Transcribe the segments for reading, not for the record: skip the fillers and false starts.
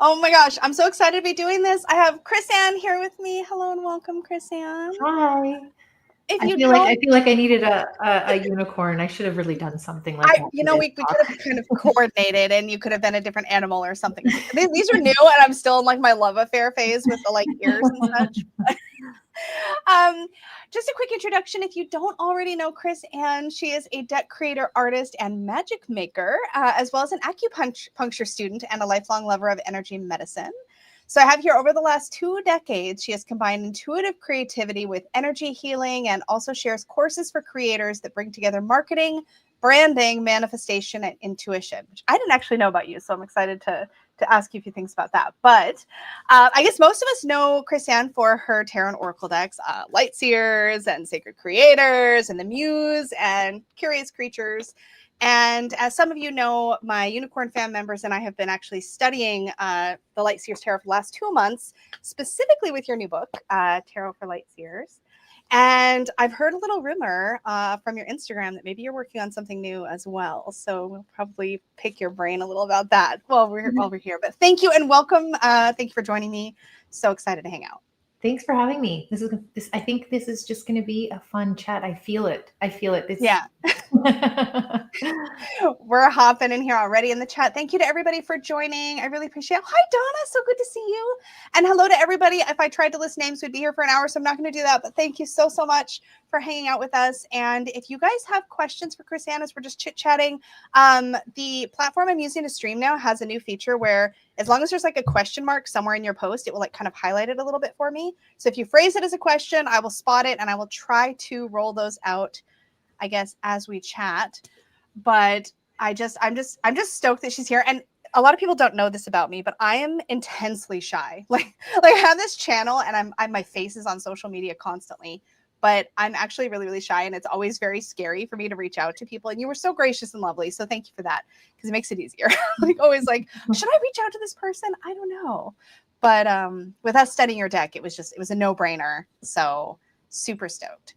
Oh my gosh, I'm so excited to be doing this. I have Chris-Anne here with me. Hello and welcome, Chris-Anne. Hi. If I you feel don't, like I needed a unicorn. I should have really done something like that. we could have kind of coordinated, and you could have been a different animal or something. These are new, and I'm still in like my love affair phase with the like ears and such. Just a quick introduction. If you don't already know Chris-Anne, she is a deck creator, artist, and magic maker, as well as an acupuncture student and a lifelong lover of energy medicine. So I have here over the last 2 decades, she has combined intuitive creativity with energy healing and also shares courses for creators that bring together marketing, branding, manifestation, and intuition, which I didn't actually know about you. So I'm excited to ask you a few things about that. But I guess most of us know Chris-Anne for her tarot and oracle decks, Lightseers and Sacred Creators and the Muse and Curious Creatures. And as some of you know, my Unicorn fan members and I have been actually studying the Lightseers Tarot for the last 2 months, specifically with your new book, Tarot for Lightseers. And I've heard a little rumor from your Instagram that maybe you're working on something new as well. So we'll probably pick your brain a little about that while we're here. But thank you and welcome. Thank you for joining me. So excited to hang out. Thanks for having me. I think this is just going to be a fun chat. I feel it. Yeah. We're hopping in here already in the chat. Thank you to everybody for joining. I really appreciate it. Hi, Donna. So good to see you. And hello to everybody. If I tried to list names, we'd be here for an hour, so I'm not going to do that. But thank you so much for hanging out with us. And if you guys have questions for Chris-Anne as we're just chit-chatting, the platform I'm using to stream now has a new feature where as long as there's like a question mark somewhere in your post, it will like kind of highlight it a little bit for me. So if you phrase it as a question, I will spot it and I will try to roll those out, I guess, as we chat. But I'm just stoked that she's here. And a lot of people don't know this about me, but I am intensely shy. Like I have this channel and I'm my face is on social media constantly, but I'm actually really, really shy. And it's always very scary for me to reach out to people. And you were so gracious and lovely. So thank you for that, because it makes it easier. Like always like, should I reach out to this person? I don't know. But with us studying your deck, it was a no-brainer. So super stoked.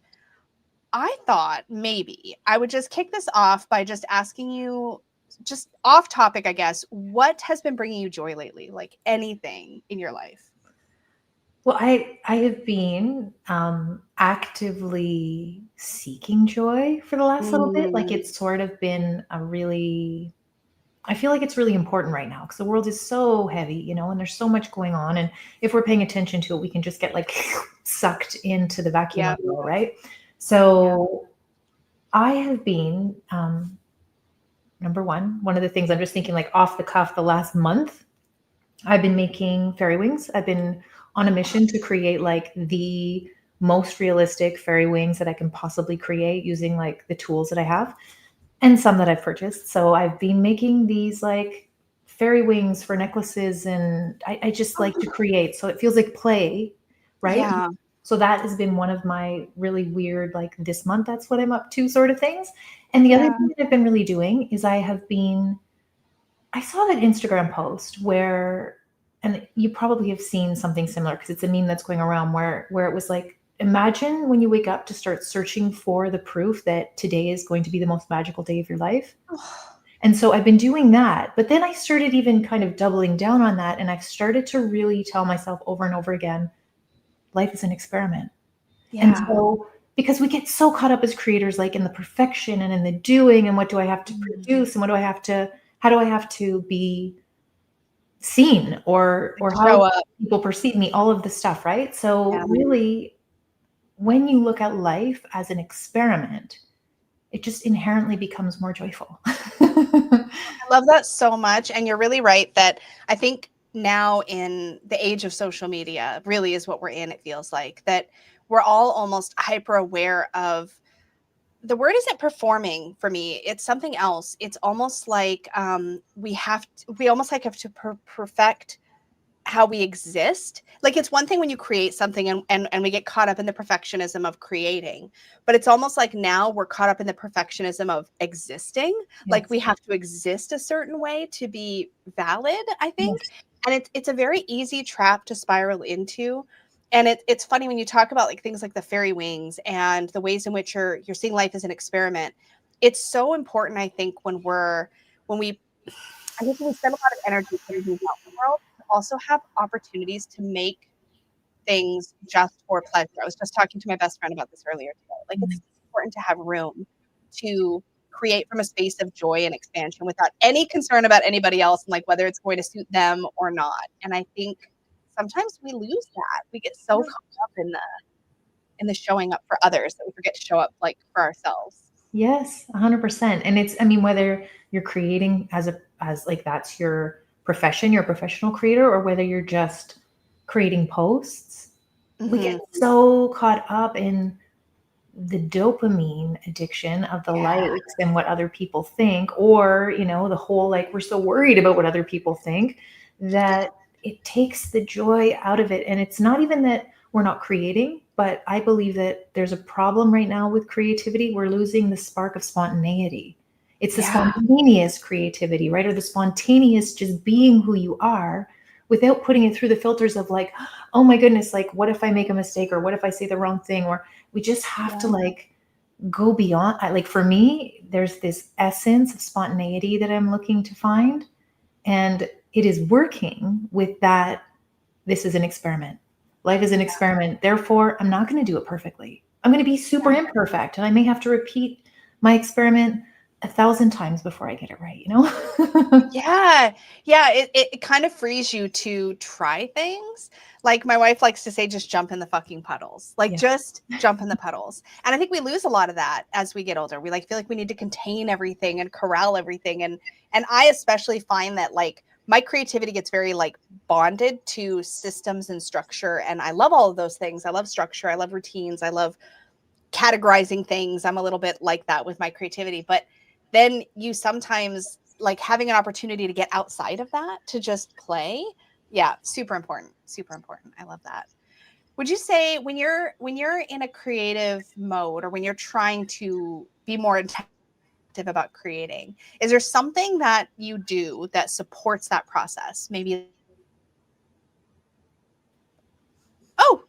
I thought maybe I would just kick this off by just asking you, just off topic, I guess, what has been bringing you joy lately? Like anything in your life? Well, I have been actively seeking joy for the last little bit. Like it's sort of been I feel like it's really important right now because the world is so heavy, and there's so much going on. And if we're paying attention to it, we can just get like sucked into the vacuum of it all, right? So I have been, number one of the things I'm just thinking like off the cuff the last month, I've been making fairy wings. I've been on a mission to create like the most realistic fairy wings that I can possibly create using like the tools that I have and some that I've purchased. So I've been making these like fairy wings for necklaces, and I just like to create. So it feels like play, right? Yeah. So that has been one of my really weird, like this month, that's what I'm up to sort of things. And the other thing that I've been really doing is I saw that Instagram post where, and you probably have seen something similar because it's a meme that's going around where it was like, imagine when you wake up to start searching for the proof that today is going to be the most magical day of your life. And so I've been doing that, but then I started even kind of doubling down on that. And I've started to really tell myself over and over again, life is an experiment. Yeah. And so, because we get so caught up as creators, like in the perfection and in the doing, and what do I have to produce, and how do I have to be seen, or how people perceive me, all of this stuff, right? So really, when you look at life as an experiment, it just inherently becomes more joyful. I love that so much. And you're really right that I think now in the age of social media really is what we're in. It feels like that we're all almost hyper aware of, the word isn't performing for me. It's something else. It's almost like we almost like have to perfect how we exist. Like it's one thing when you create something and we get caught up in the perfectionism of creating, but it's almost like now we're caught up in the perfectionism of existing. Yes. Like we have to exist a certain way to be valid, I think. Yes. And it's a very easy trap to spiral into. And it's funny when you talk about like things like the fairy wings and the ways in which you're seeing life as an experiment. It's so important, I think, when we spend a lot of energy putting things out in the world, also have opportunities to make things just for pleasure. I was just talking to my best friend about this earlier today. Like, it's important to have room to create from a space of joy and expansion without any concern about anybody else and like whether it's going to suit them or not. And I think sometimes we lose that. We get so caught up in the showing up for others that we forget to show up like for ourselves. Yes, 100%. And it's, I mean, whether you're creating as like that's your profession, you're a professional creator, or whether you're just creating posts, we get so caught up in the dopamine addiction of the likes and what other people think, or, you know, the whole, like, we're so worried about what other people think that it takes the joy out of it. And it's not even that we're not creating, but I believe that there's a problem right now with creativity. We're losing the spark of spontaneity. It's the spontaneous creativity, right? Or the spontaneous just being who you are without putting it through the filters of like, oh my goodness, like, what if I make a mistake, or what if I say the wrong thing? Or we just have to like go beyond. Like, for me, there's this essence of spontaneity that I'm looking to find, and it is working with that. This is an experiment. Life is an experiment. Therefore, I'm not going to do it perfectly. I'm going to be super imperfect, and I may have to repeat my experiment 1,000 times before I get it right, you know? Yeah. It kind of frees you to try things. Like, my wife likes to say, just jump in the fucking puddles. Like, just jump in the puddles. And I think we lose a lot of that as we get older. We like feel like we need to contain everything and corral everything. And I especially find that like my creativity gets very like bonded to systems and structure. And I love all of those things. I love structure. I love routines. I love categorizing things. I'm a little bit like that with my creativity. But then you sometimes like having an opportunity to get outside of that, to just play. Yeah. Super important. Super important. I love that. Would you say when you're in a creative mode, or when you're trying to be more intentional about creating, is there something that you do that supports that process? Maybe, oh,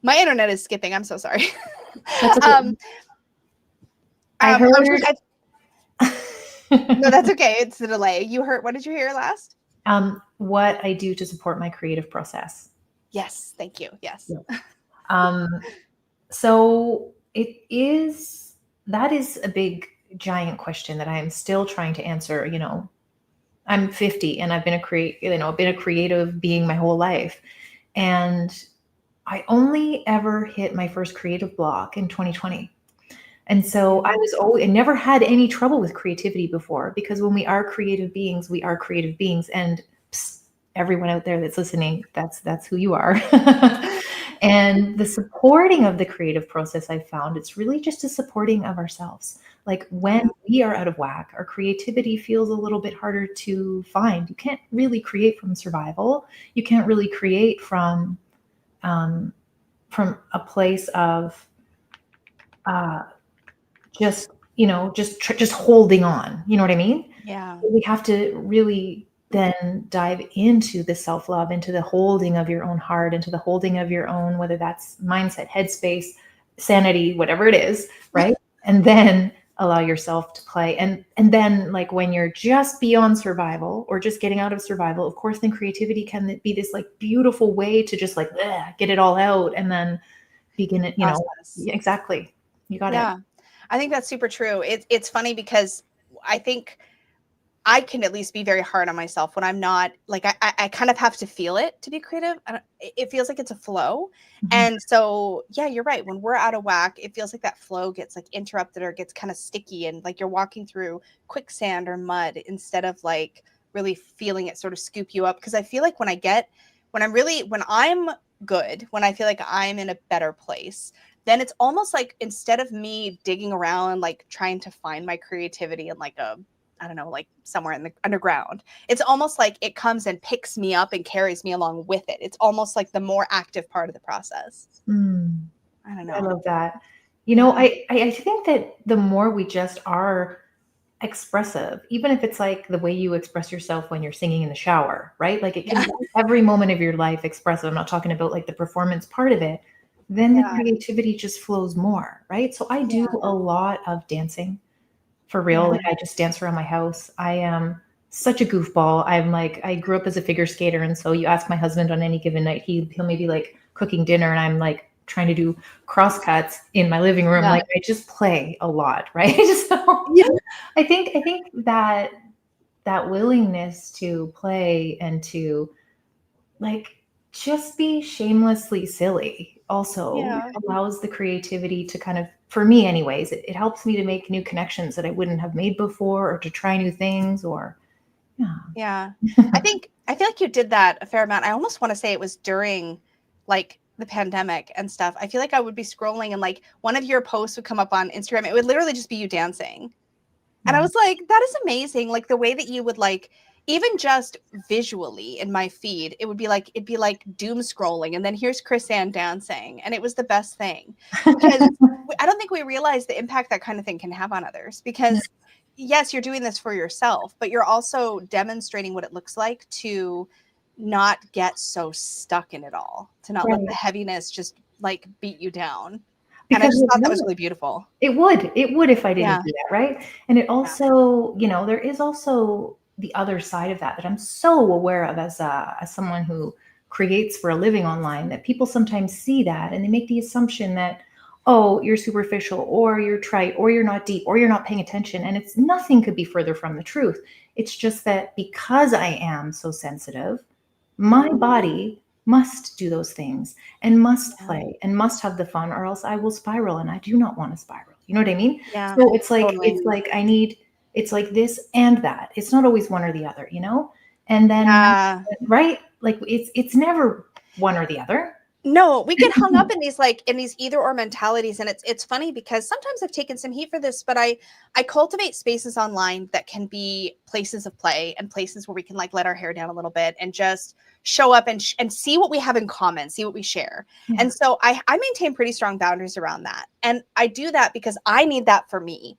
my internet is skipping. I'm so sorry. That's okay. I heard. No, that's okay. It's the delay. You heard, what did you hear last? What I do to support my creative process. Yes. Thank you. Yes. So that is a big, giant question that I am still trying to answer. You know, I'm 50 and I've been a creative being my whole life. And I only ever hit my first creative block in 2020. And so I never had any trouble with creativity before, because when we are creative beings, we are creative beings. And everyone out there that's listening, that's who you are. And the supporting of the creative process, I've found it's really just a supporting of ourselves. Like, when we are out of whack, our creativity feels a little bit harder to find. You can't really create from survival. You can't really create from a place of just holding on. You know what I mean? Yeah. We have to really then dive into the self-love, into the holding of your own heart, into the holding of your own, whether that's mindset, headspace, sanity, whatever it is, right? And then allow yourself to play. And then, like, when you're just beyond survival, or just getting out of survival, of course, then creativity can be this like beautiful way to just like get it all out and then begin it, exactly. You got it. I think that's super true. It's funny because I think I can at least be very hard on myself when I'm not like, I kind of have to feel it to be creative. It feels like it's a flow. And so, yeah, you're right. When we're out of whack, it feels like that flow gets like interrupted, or gets kind of sticky, and like you're walking through quicksand or mud instead of like really feeling it sort of scoop you up. Cause I feel like when I'm good, when I feel like I'm in a better place, then it's almost like, instead of me digging around, like trying to find my creativity in like I don't know, like somewhere in the underground, it's almost like it comes and picks me up and carries me along with it. It's almost like the more active part of the process. I don't know. I love that. I think that the more we just are expressive, even if it's like the way you express yourself when you're singing in the shower, right? Like, it can be every moment of your life expressive. I'm not talking about like the performance part of it. Then the creativity just flows more, right? So I do a lot of dancing. For real. Like, I just dance around my house. I am such a goofball. I grew up as a figure skater. And so you ask my husband on any given night, he'll maybe like cooking dinner and I'm like trying to do cross cuts in my living room. Like I just play a lot. Right. So I think that willingness to play and to like just be shamelessly silly also allows the creativity to kind of, for me anyways, it helps me to make new connections that I wouldn't have made before, or to try new things, or I feel like you did that a fair amount. I almost want to say it was during like the pandemic and stuff. I feel like I would be scrolling and like one of your posts would come up on Instagram. It would literally just be you dancing. And I was like, that is amazing. Like the way that you would like, even just visually in my feed, it'd be like doom scrolling. And then here's chris-anne dancing. And it was the best thing because I don't think we realize the impact that kind of thing can have on others, because yes, you're doing this for yourself, but you're also demonstrating what it looks like to not get so stuck in it all, to not let the heaviness just like beat you down. And I just thought that was really beautiful. It would if I didn't do that, right? And it also, there is also the other side of that I'm so aware of as someone who creates for a living online, that people sometimes see that and they make the assumption that, oh, you're superficial, or you're trite, or you're not deep, or you're not paying attention. And it's nothing could be further from the truth. It's just that because I am so sensitive, my body must do those things and must play and must have the fun, or else I will spiral, and I do not want to spiral. You know what I mean? Yeah. So it's like, it's like this and that. It's not always one or the other, And then, right? Like it's never one or the other. No, we get hung up in these either or mentalities. And it's funny because sometimes I've taken some heat for this, but I cultivate spaces online that can be places of play and places where we can like let our hair down a little bit and just show up and see what we have in common, see what we share. And so I maintain pretty strong boundaries around that. And I do that because I need that for me.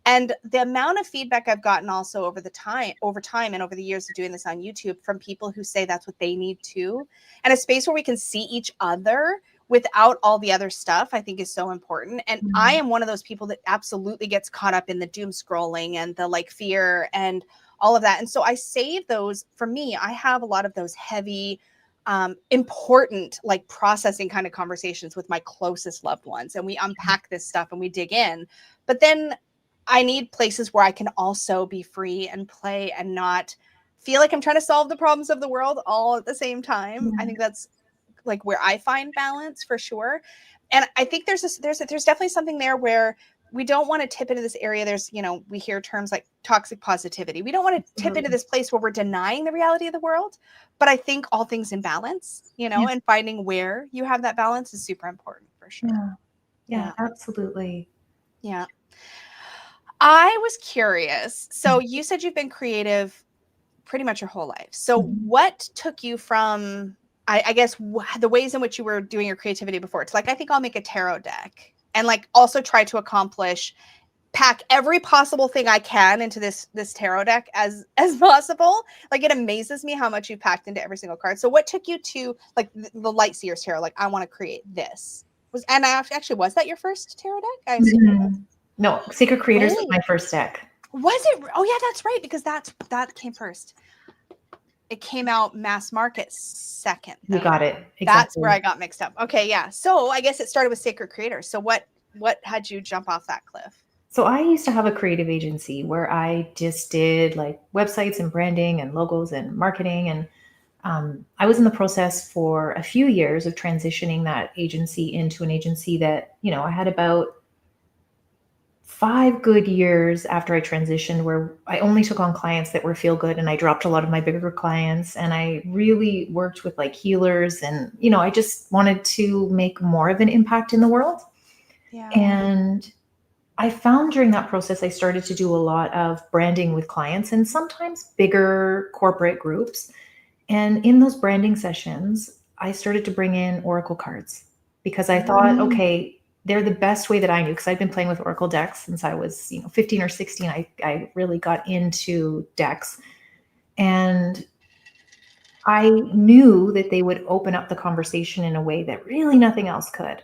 And the amount of feedback I've gotten also over time and over the years of doing this on YouTube from people who say that's what they need too. And a space where we can see each other without all the other stuff, I think is so important. And I am one of those people that absolutely gets caught up in the doom scrolling and the like fear and all of that. And so I save those. For me, I have a lot of those heavy, important, like processing kind of conversations with my closest loved ones. And we unpack this stuff and we dig in. But then I need places where I can also be free and play and not feel like I'm trying to solve the problems of the world all at the same time. I think that's like where I find balance for sure. And I think there's definitely something there where we don't want to tip into this area. There's, we hear terms like toxic positivity. We don't want to tip into this place where we're denying the reality of the world. But I think all things in balance, and finding where you have that balance is super important for sure. Yeah, absolutely. Yeah. I was curious. So you said you've been creative pretty much your whole life. So what took you from, I guess, the ways in which you were doing your creativity before? It's like, I think I'll make a tarot deck and like also try to pack every possible thing I can into this tarot deck as possible. Like it amazes me how much you packed into every single card. So what took you to like the Lightseers tarot? Like I want to create this. Was that your first tarot deck? I assume. No, Sacred Creators was my first deck. Was it? Oh yeah, that's right. Because that came first. It came out mass market second. Though. You got it. Exactly. That's where I got mixed up. Okay, yeah. So I guess it started with Sacred Creators. So what had you jump off that cliff? So I used to have a creative agency where I just did like websites and branding and logos and marketing. And I was in the process for a few years of transitioning that agency into an agency that, I had about 5 good years after I transitioned where I only took on clients that were feel good, and I dropped a lot of my bigger clients, and I really worked with like healers, and I just wanted to make more of an impact in the world. Yeah. And I found during that process I started to do a lot of branding with clients and sometimes bigger corporate groups. And in those branding sessions, I started to bring in oracle cards because I thought, okay, they're the best way that I knew, because I'd been playing with oracle decks since I was 15 or 16. I really got into decks, and I knew that they would open up the conversation in a way that really nothing else could.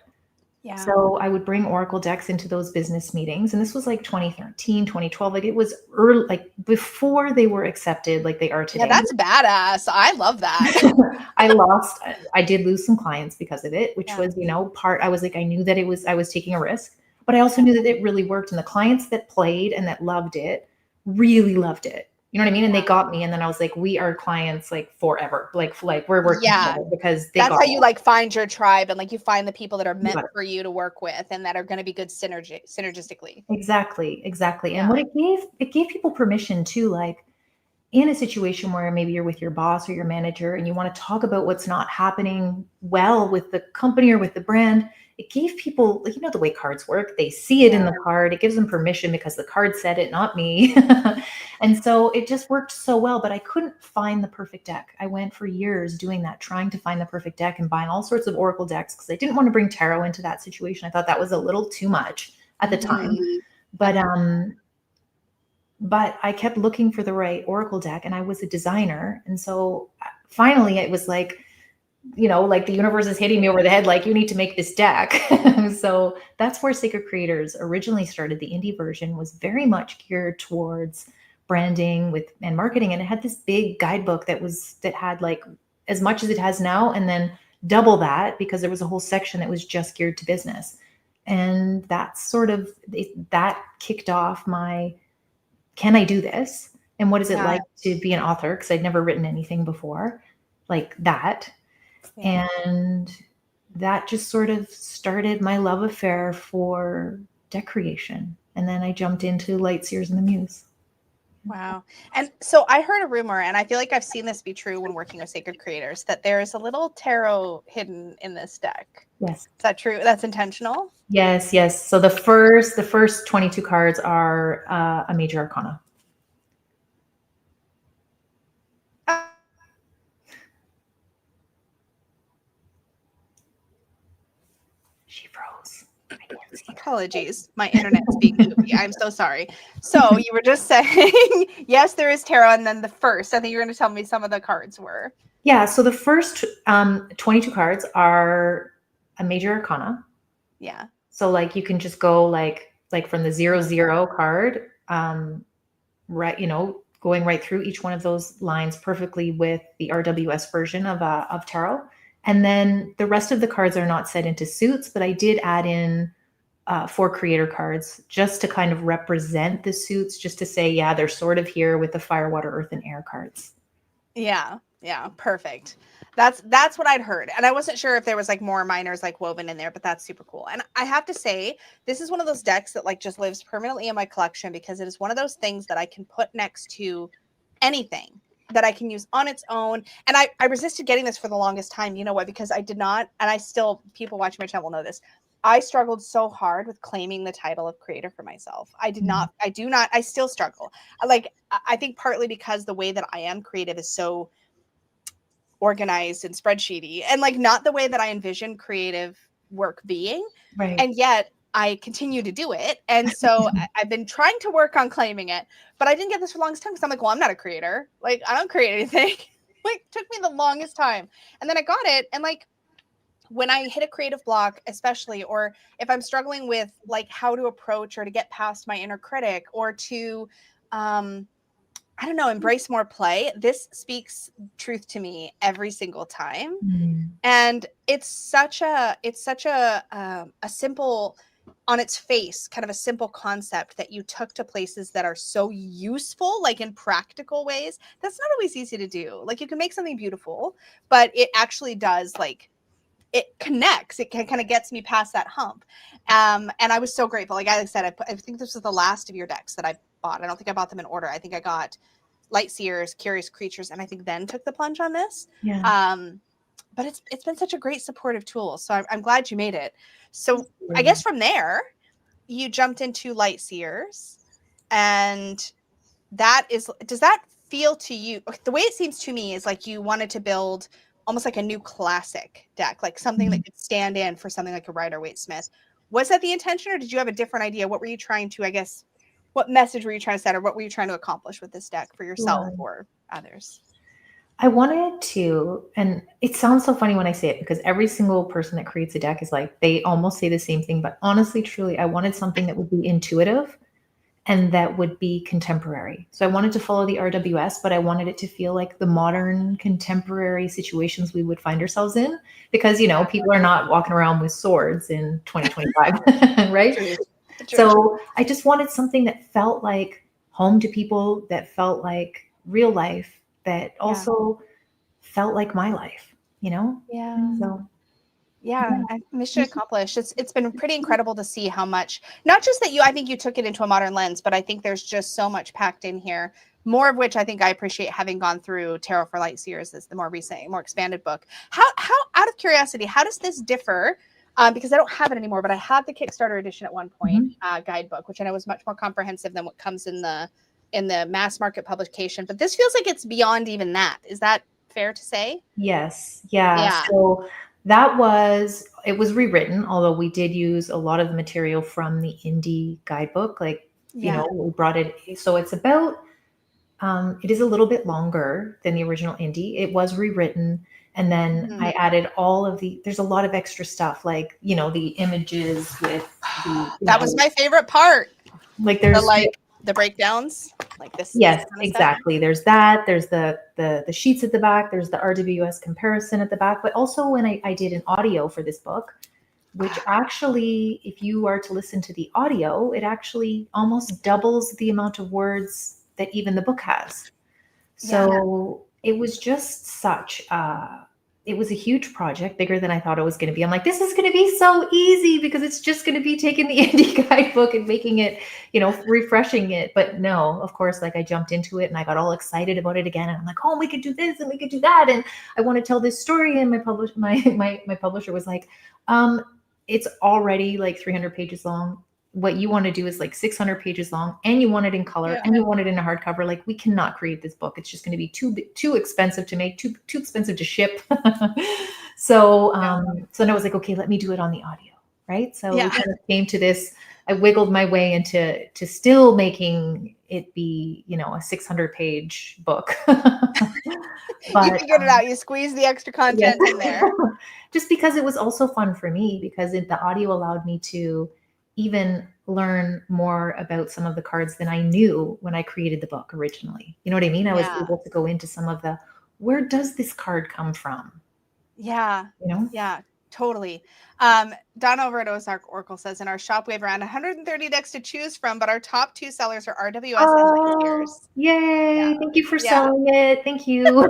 Yeah. So I would bring Oracle decks into those business meetings. And this was like 2013, 2012. Like it was early, like before they were accepted like they are today. Yeah, that's badass. I love that. I did lose some clients because of it, which was, I was like, I knew that I was taking a risk, but I also knew that it really worked. And the clients that played and that loved it really loved it. You know what I mean? And they got me. And then I was like, we are clients like forever. Like we're working together because they that's got how you like find your tribe and like you find the people that are meant got it. for you to work with and that are going to be good synergistically. Exactly. Yeah. And what it gave people permission to, like, in a situation where maybe you're with your boss or your manager and you want to talk about what's not happening well with the company or with the brand, it gave people, like, the way cards work, they see it in the card, it gives them permission because the card said it, not me. And so it just worked so well, but I couldn't find the perfect deck. I went for years doing that, trying to find the perfect deck and buying all sorts of Oracle decks because I didn't want to bring tarot into that situation. I thought that was a little too much at the time. But I kept looking for the right Oracle deck, and I was a designer. And so finally it was like, like the universe is hitting me over the head, like, you need to make this deck. So that's where Sacred Creators originally started. The indie version was very much geared towards branding and marketing. And it had this big guidebook that had like as much as it has now, and then double that, because there was a whole section that was just geared to business. And that's that kicked off my, can I do this? And what is it like to be an author? Because I'd never written anything before like that. Yeah. And that just sort of started my love affair for deck creation. And then I jumped into Lightseers and the Muse. Wow. And so I heard a rumor, and I feel like I've seen this be true when working with Sacred Creators, that there is a little tarot hidden in this deck. Yes. Is that true? That's intentional? Yes. So the first 22 cards are a major arcana. She froze. Apologies. My internet's being goofy. I'm so sorry. So you were just saying, yes, there is tarot. And then the first, I think you were going to tell me some of the cards were. Yeah. So the first 22 cards are a major arcana. Yeah. So like you can just go like from the 0 card, right, going right through each one of those lines perfectly with the RWS version of tarot. And then the rest of the cards are not set into suits, but I did add in 4 creator cards just to kind of represent the suits, just to say, yeah, they're sort of here with the fire, water, earth, and air cards. Yeah. Perfect. That's what I'd heard. And I wasn't sure if there was like more minors like woven in there, but that's super cool. And I have to say, this is one of those decks that like just lives permanently in my collection because it is one of those things that I can put next to anything that I can use on its own. And I resisted getting this for the longest time. You know what? Because I did not, and I still, people watching my channel will know this. I struggled so hard with claiming the title of creator for myself. I still struggle. I think partly because the way that I am creative is so organized and spreadsheety and like not the way that I envision creative work being. Right. And yet I continue to do it. And so I've been trying to work on claiming it, but I didn't get this for the longest time because I'm like, well, I'm not a creator. Like, I don't create anything. Like, took me the longest time. And then I got it. And like, when I hit a creative block, especially, or if I'm struggling with like how to approach or to get past my inner critic or to, I don't know, embrace more play, this speaks truth to me every single time. And it's such a simple, on its face, kind of a simple concept that you took to places that are so useful, like in practical ways. That's not always easy to do. Like, you can make something beautiful, but it actually does, like, it connects. It kind of gets me past that hump. And I was so grateful. Like I said, I think this was the last of your decks that I bought. I don't think I bought them in order. I think I got Lightseers, Curious Creatures, and I think then took the plunge on this. Yeah. But it's been such a great supportive tool. So I'm glad you made it. So I guess from there, you jumped into Lightseers, and does that feel to you, the way it seems to me is like you wanted to build almost like a new classic deck, like something that could stand in for something like a Rider-Waite-Smith. Was that the intention, or did you have a different idea? What were you trying to, I guess, what message were you trying to set, or what were you trying to accomplish with this deck for yourself or others? I wanted to, and it sounds so funny when I say it because every single person that creates a deck is like, they almost say the same thing, but honestly, truly, I wanted something that would be intuitive and that would be contemporary. So I wanted to follow the RWS, but I wanted it to feel like the modern contemporary situations we would find ourselves in, because, you know, people are not walking around with swords in 2025, right? True. So I just wanted something that felt like home to people, that felt like real life, that also felt like my life, you know? Yeah. So Yeah, mission accomplished. It's been pretty incredible to see how much, not just that I think you took it into a modern lens, but I think there's just so much packed in here. More of which I think I appreciate, having gone through Tarot for Lightseers, is the more recent, more expanded book. How out of curiosity, how does this differ? Because I don't have it anymore, but I had the Kickstarter edition at one point, guidebook, which I know was much more comprehensive than what comes in the mass market publication. But this feels like it's beyond even that. Is that fair to say? yes, yeah. Yeah. So it was rewritten, although we did use a lot of the material from the indie guidebook. Like, you know, we brought it. So it's about, it is a little bit longer than the original indie. It was rewritten. And then I added there's a lot of extra stuff, like, you know, the images with that was my favorite part. Like there's the breakdowns, like this. Yes, this kind of exactly. Stuff. There's that. There's the sheets at the back. There's the RWS comparison at the back. But also when I did an audio for this book, which actually, if you are to listen to the audio, it actually almost doubles the amount of words that even the book has. So it was just it was a huge project, bigger than I thought it was going to be. I'm like, this is going to be so easy because it's just going to be taking the indie guidebook and making it, you know, refreshing it. But no, of course, like I jumped into it and I got all excited about it again. And I'm like, oh, we could do this and we could do that. And I want to tell this story. And my publisher was like, it's already like 300 pages long. What you want to do is like 600 pages long, and you want it in color, and you want it in a hardcover. Like, we cannot create this book. It's just going to be too expensive to make, too expensive to ship. So then I was like, okay, let me do it on the audio, right? So we kind of came to this. I wiggled my way into still making it be, you know, a 600-page book. But you figured it out. You squeezed the extra content in there. Just because it was also fun for me, because the audio allowed me to even learn more about some of the cards than I knew when I created the book originally. You know what I mean? I was able to go into some of where does this card come from? Yeah. You know? Yeah, totally. Donna over at Ozark Oracle says, in our shop, we have around 130 decks to choose from, but our top 2 sellers are RWS and Lightseers. Yay. Thank you for selling it. Thank you.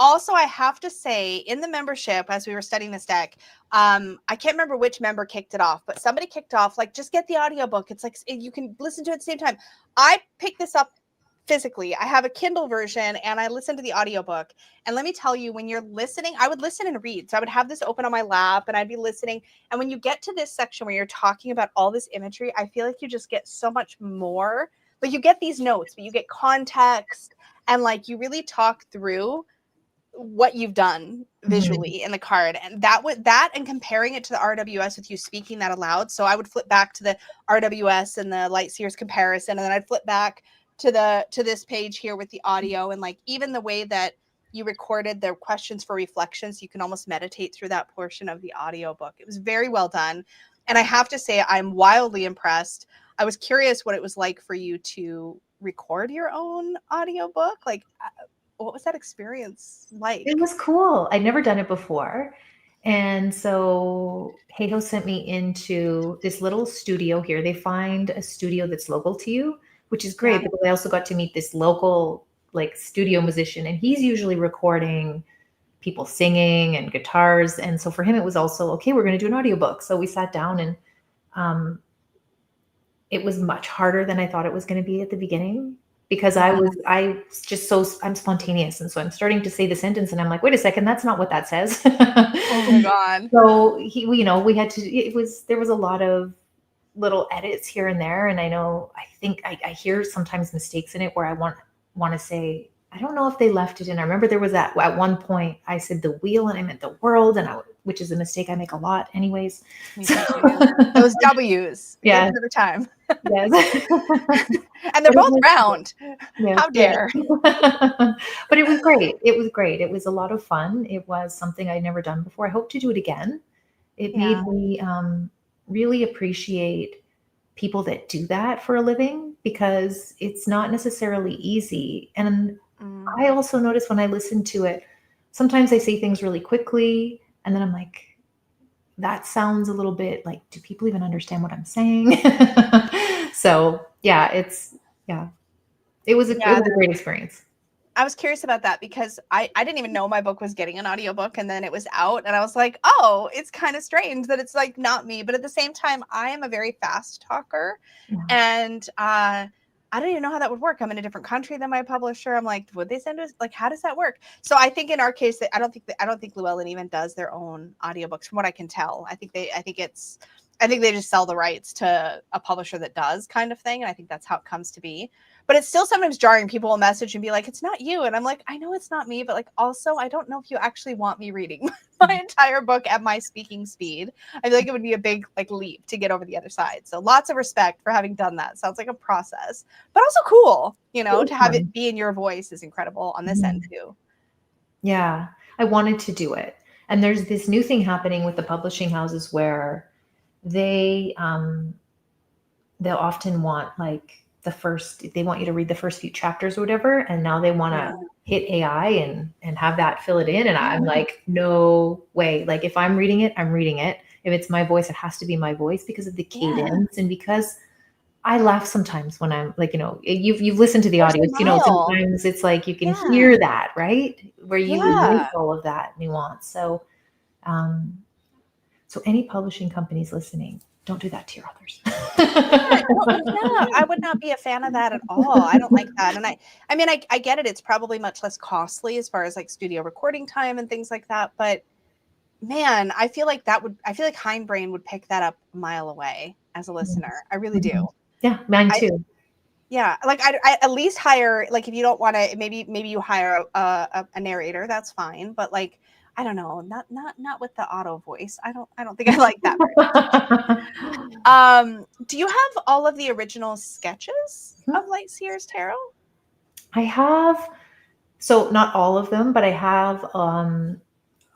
Also, I have to say, in the membership, as we were studying this deck, I can't remember which member kicked it off, but somebody kicked off, like, just get the audiobook. It's like, you can listen to it at the same time. I picked this up physically. I have a Kindle version and I listened to the audiobook. And let me tell you, when you're listening, I would listen and read. So I would have this open on my lap and I'd be listening. And when you get to this section where you're talking about all this imagery, I feel like you just get so much more. Like, you get these notes, but you get context, and like, you really talk through what you've done visually in the card. And that and comparing it to the RWS with you speaking that aloud. So I would flip back to the RWS and the Lightseers comparison, and then I'd flip back to this page here with the audio, and like, even the way that you recorded the questions for reflections, you can almost meditate through that portion of the audiobook. It was very well done. And I have to say, I'm wildly impressed. I was curious what it was like for you to record your own audiobook. Like, what was that experience like? It was cool. I'd never done it before. And so Heiho sent me into this little studio here. They find a studio that's local to you, which is great, because I also got to meet this local, like, studio musician, and he's usually recording people singing and guitars. And so for him, it was also, okay, we're going to do an audiobook. So we sat down, and it was much harder than I thought it was going to be at the beginning, because I'm spontaneous. And so I'm starting to say the sentence and I'm like, wait a second, that's not what that says. Oh my God. So we had to, there was a lot of little edits here and there. And I think I hear sometimes mistakes in it where I want to say, I don't know if they left it in. I remember there was at one point I said the wheel and I meant the world, which is a mistake I make a lot anyways. Those W's. Yeah. Every time. Yes. And they're But it both was, round. yes, How yes. dare. But it was great. It was great. It was a lot of fun. It was something I'd never done before. I hope to do it again. It Yeah. made me really appreciate people that do that for a living, because it's not necessarily easy. And Mm. I also notice when I listen to it, sometimes I say things really quickly, and then I'm like, that sounds a little bit like, do people even understand what I'm saying? So yeah, it was Yeah, a great experience. I was curious about that because I didn't even know my book was getting an audiobook, and then it was out and I was like, oh, it's kind of strange that it's like not me. But at the same time, I am a very fast talker, Yeah. and I don't even know how that would work. I'm in a different country than my publisher. I'm like, would they send us, like, how does that work? So I think in our case, I don't think Llewellyn even does their own audiobooks from what I can tell. I think they just sell the rights to a publisher that does, kind of thing, and I think that's how it comes to be. But it's still sometimes jarring. People will message and be like, it's not you. And I'm like, I know it's not me, but like, also, I don't know if you actually want me reading my entire book at my speaking speed. I feel like it would be a big like leap to get over the other side. So lots of respect for having done that. Sounds like a process, but also cool, to have it be in your voice is incredible on this end too. Yeah, I wanted to do it. And there's this new thing happening with the publishing houses where they'll often want like they want you to read the first few chapters or whatever, and now they want to hit AI and have that fill it in. And I'm like, no way. Like if I'm reading it, I'm reading it. If it's my voice, it has to be my voice because of the cadence and because I laugh sometimes when I'm like, you've listened to the audio, sometimes it's like you can hear that, right? Where you miss all of that nuance. So, so any publishing companies listening, don't do that to your authors. I would not be a fan of that at all. I don't like that. And I mean, I get it. It's probably much less costly as far as like studio recording time and things like that. But man, I feel like Hindbrain would pick that up a mile away as a listener. I really do. Yeah, mine too. Like I at least hire, like if you don't want to, maybe you hire a narrator. That's fine. But like, I don't know, not with the auto voice. I don't think I like that very much. Do you have all of the original sketches of Lightseers Tarot? I have, so not all of them, but I have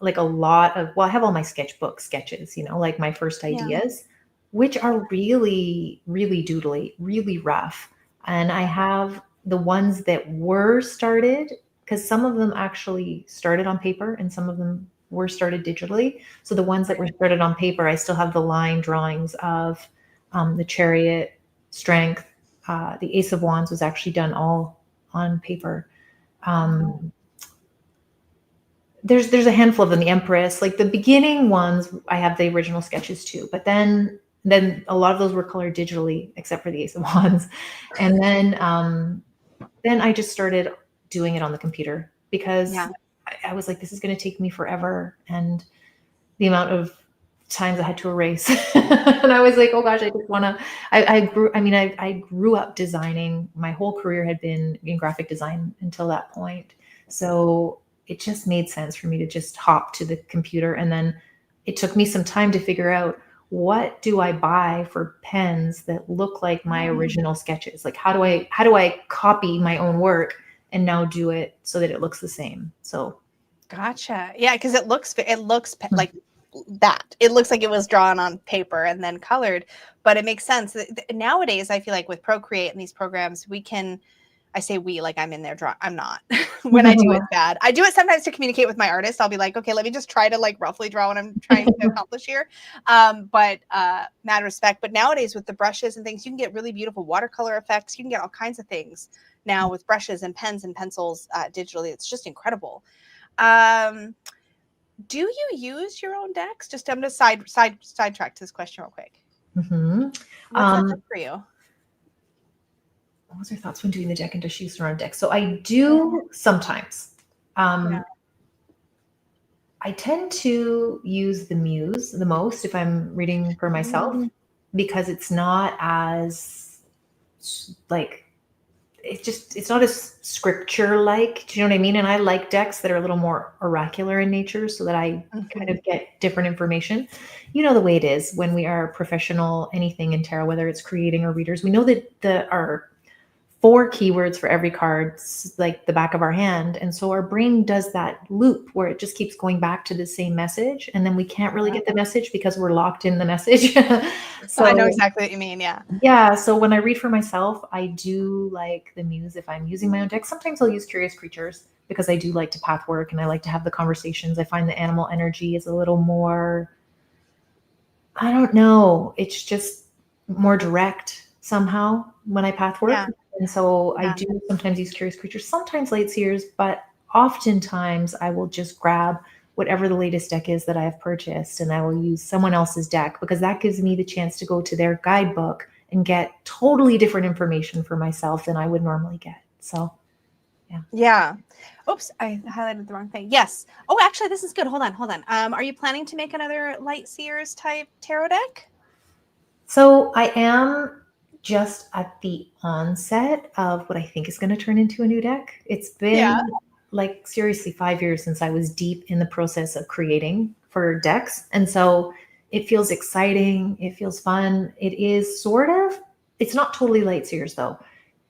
like a lot of, I have all my sketchbook sketches, like my first ideas, which are really, really doodly, really rough. And I have the ones that were started, because some of them actually started on paper and some of them were started digitally. So the ones that were started on paper, I still have the line drawings of the Chariot, Strength. The Ace of Wands was actually done all on paper. There's a handful of them. The Empress, like the beginning ones, I have the original sketches too. But then a lot of those were colored digitally, except for the Ace of Wands. And then I just started doing it on the computer because I was like, this is going to take me forever, and the amount of times I had to erase. And I was like, oh gosh, I just want to. I grew up designing. My whole career had been in graphic design until that point. So it just made sense for me to just hop to the computer. And then it took me some time to figure out, what do I buy for pens that look like my original sketches? Like how do I copy my own work and now do it so that it looks the same? So gotcha. Yeah, because it looks like that. It looks like it was drawn on paper and then colored, but it makes sense. Nowadays, I feel like with Procreate and these programs, I say we, like I'm in there draw. I'm not. When I do it bad. I do it sometimes to communicate with my artist. I'll be like, okay, let me just try to like roughly draw what I'm trying to accomplish here. But mad respect. But nowadays with the brushes and things, you can get really beautiful watercolor effects. You can get all kinds of things now with brushes and pens and pencils digitally. It's just incredible. Do you use your own decks? Just I'm going to sidetrack to this question real quick. What's that like for you? What was your thoughts when doing the deck, and does she use her own deck? So I do sometimes. I tend to use the Muse the most if I'm reading for myself, because it's not as like, it's not as scripture like. Do you know what I mean? And I like decks that are a little more oracular in nature so that I kind of get different information. You know the way it is when we are professional, anything in tarot, whether it's creating or readers, we know that our 4 keywords for every card, like the back of our hand. And so our brain does that loop where it just keeps going back to the same message. And then we can't really get the message because we're locked in the message. So I know exactly what you mean. Yeah. Yeah. So when I read for myself, I do like the Muse. If I'm using my own deck, sometimes I'll use Curious Creatures because I do like to path work and I like to have the conversations. I find the animal energy is a little more, I don't know, it's just more direct somehow when I path work. Yeah. And so I do sometimes use Curious Creatures, sometimes Lightseers, but oftentimes I will just grab whatever the latest deck is that I have purchased and I will use someone else's deck because that gives me the chance to go to their guidebook and get totally different information for myself than I would normally get. So, yeah. Yeah. Oops, I highlighted the wrong thing. Yes. Oh, actually, this is good. Hold on. Are you planning to make another Lightseers type tarot deck? So I am just at the onset of what I think is going to turn into a new deck. It's been like seriously 5 years since I was deep in the process of creating for decks. And so it feels exciting. It feels fun. It is sort of, it's not totally Lightseers though.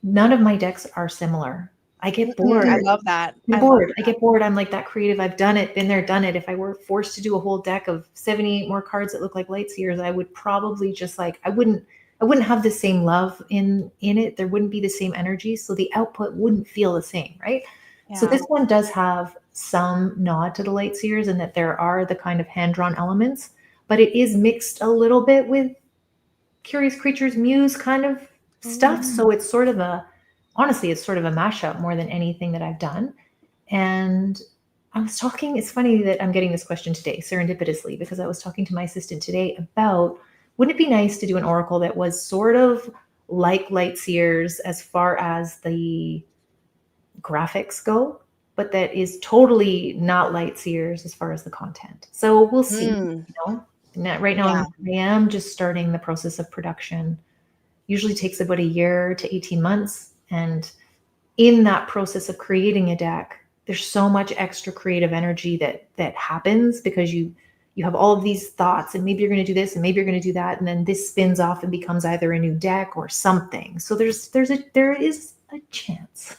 None of my decks are similar. I get bored. I love that. I'm bored. I get bored. I'm like that creative. I've done it, been there, done it. If I were forced to do a whole deck of 78 more cards that look like Lightseers, I would probably just like, I wouldn't have the same love in it. There wouldn't be the same energy. So the output wouldn't feel the same, right? Yeah. So this one does have some nod to the Lightseers and that there are the kind of hand-drawn elements, but it is mixed a little bit with Curious Creatures, Muse kind of stuff. So it's sort of honestly, it's sort of a mashup more than anything that I've done. And I was talking, it's funny that I'm getting this question today, serendipitously, because I was talking to my assistant today about, wouldn't it be nice to do an oracle that was sort of like Lightseers as far as the graphics go, but that is totally not Lightseers as far as the content. So we'll see. You know? Right now, I am just starting the process of production. Usually takes about a year to 18 months. And in that process of creating a deck, there's so much extra creative energy that happens because you have all of these thoughts and maybe you're going to do this and maybe you're going to do that. And then this spins off and becomes either a new deck or something. So there is a chance.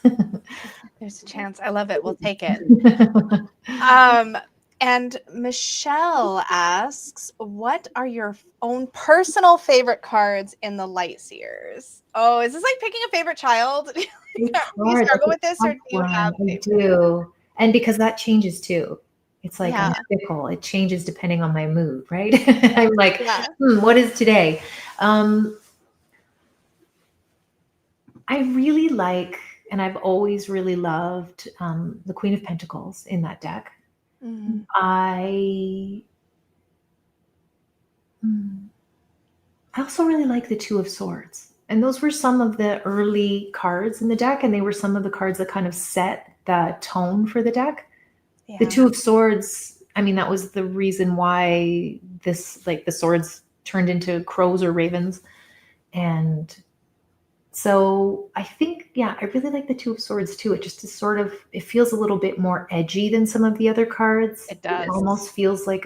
There's a chance. I love it. We'll take it. And Michelle asks, what are your own personal favorite cards in the Lightseers? Oh, is this like picking a favorite child? Do you struggle with this or do you have? I do. And because that changes too. It's like I'm fickle. It changes depending on my mood, right? I'm like, what is today? I really like, and I've always really loved the Queen of Pentacles in that deck. I also really like the Two of Swords. And those were some of the early cards in the deck, and they were some of the cards that kind of set the tone for the deck. Yeah. The Two of Swords, I mean, that was the reason why this, like the swords turned into crows or ravens. And so I think, I really like the Two of Swords too. It just is sort of, it feels a little bit more edgy than some of the other cards. It does. It almost feels like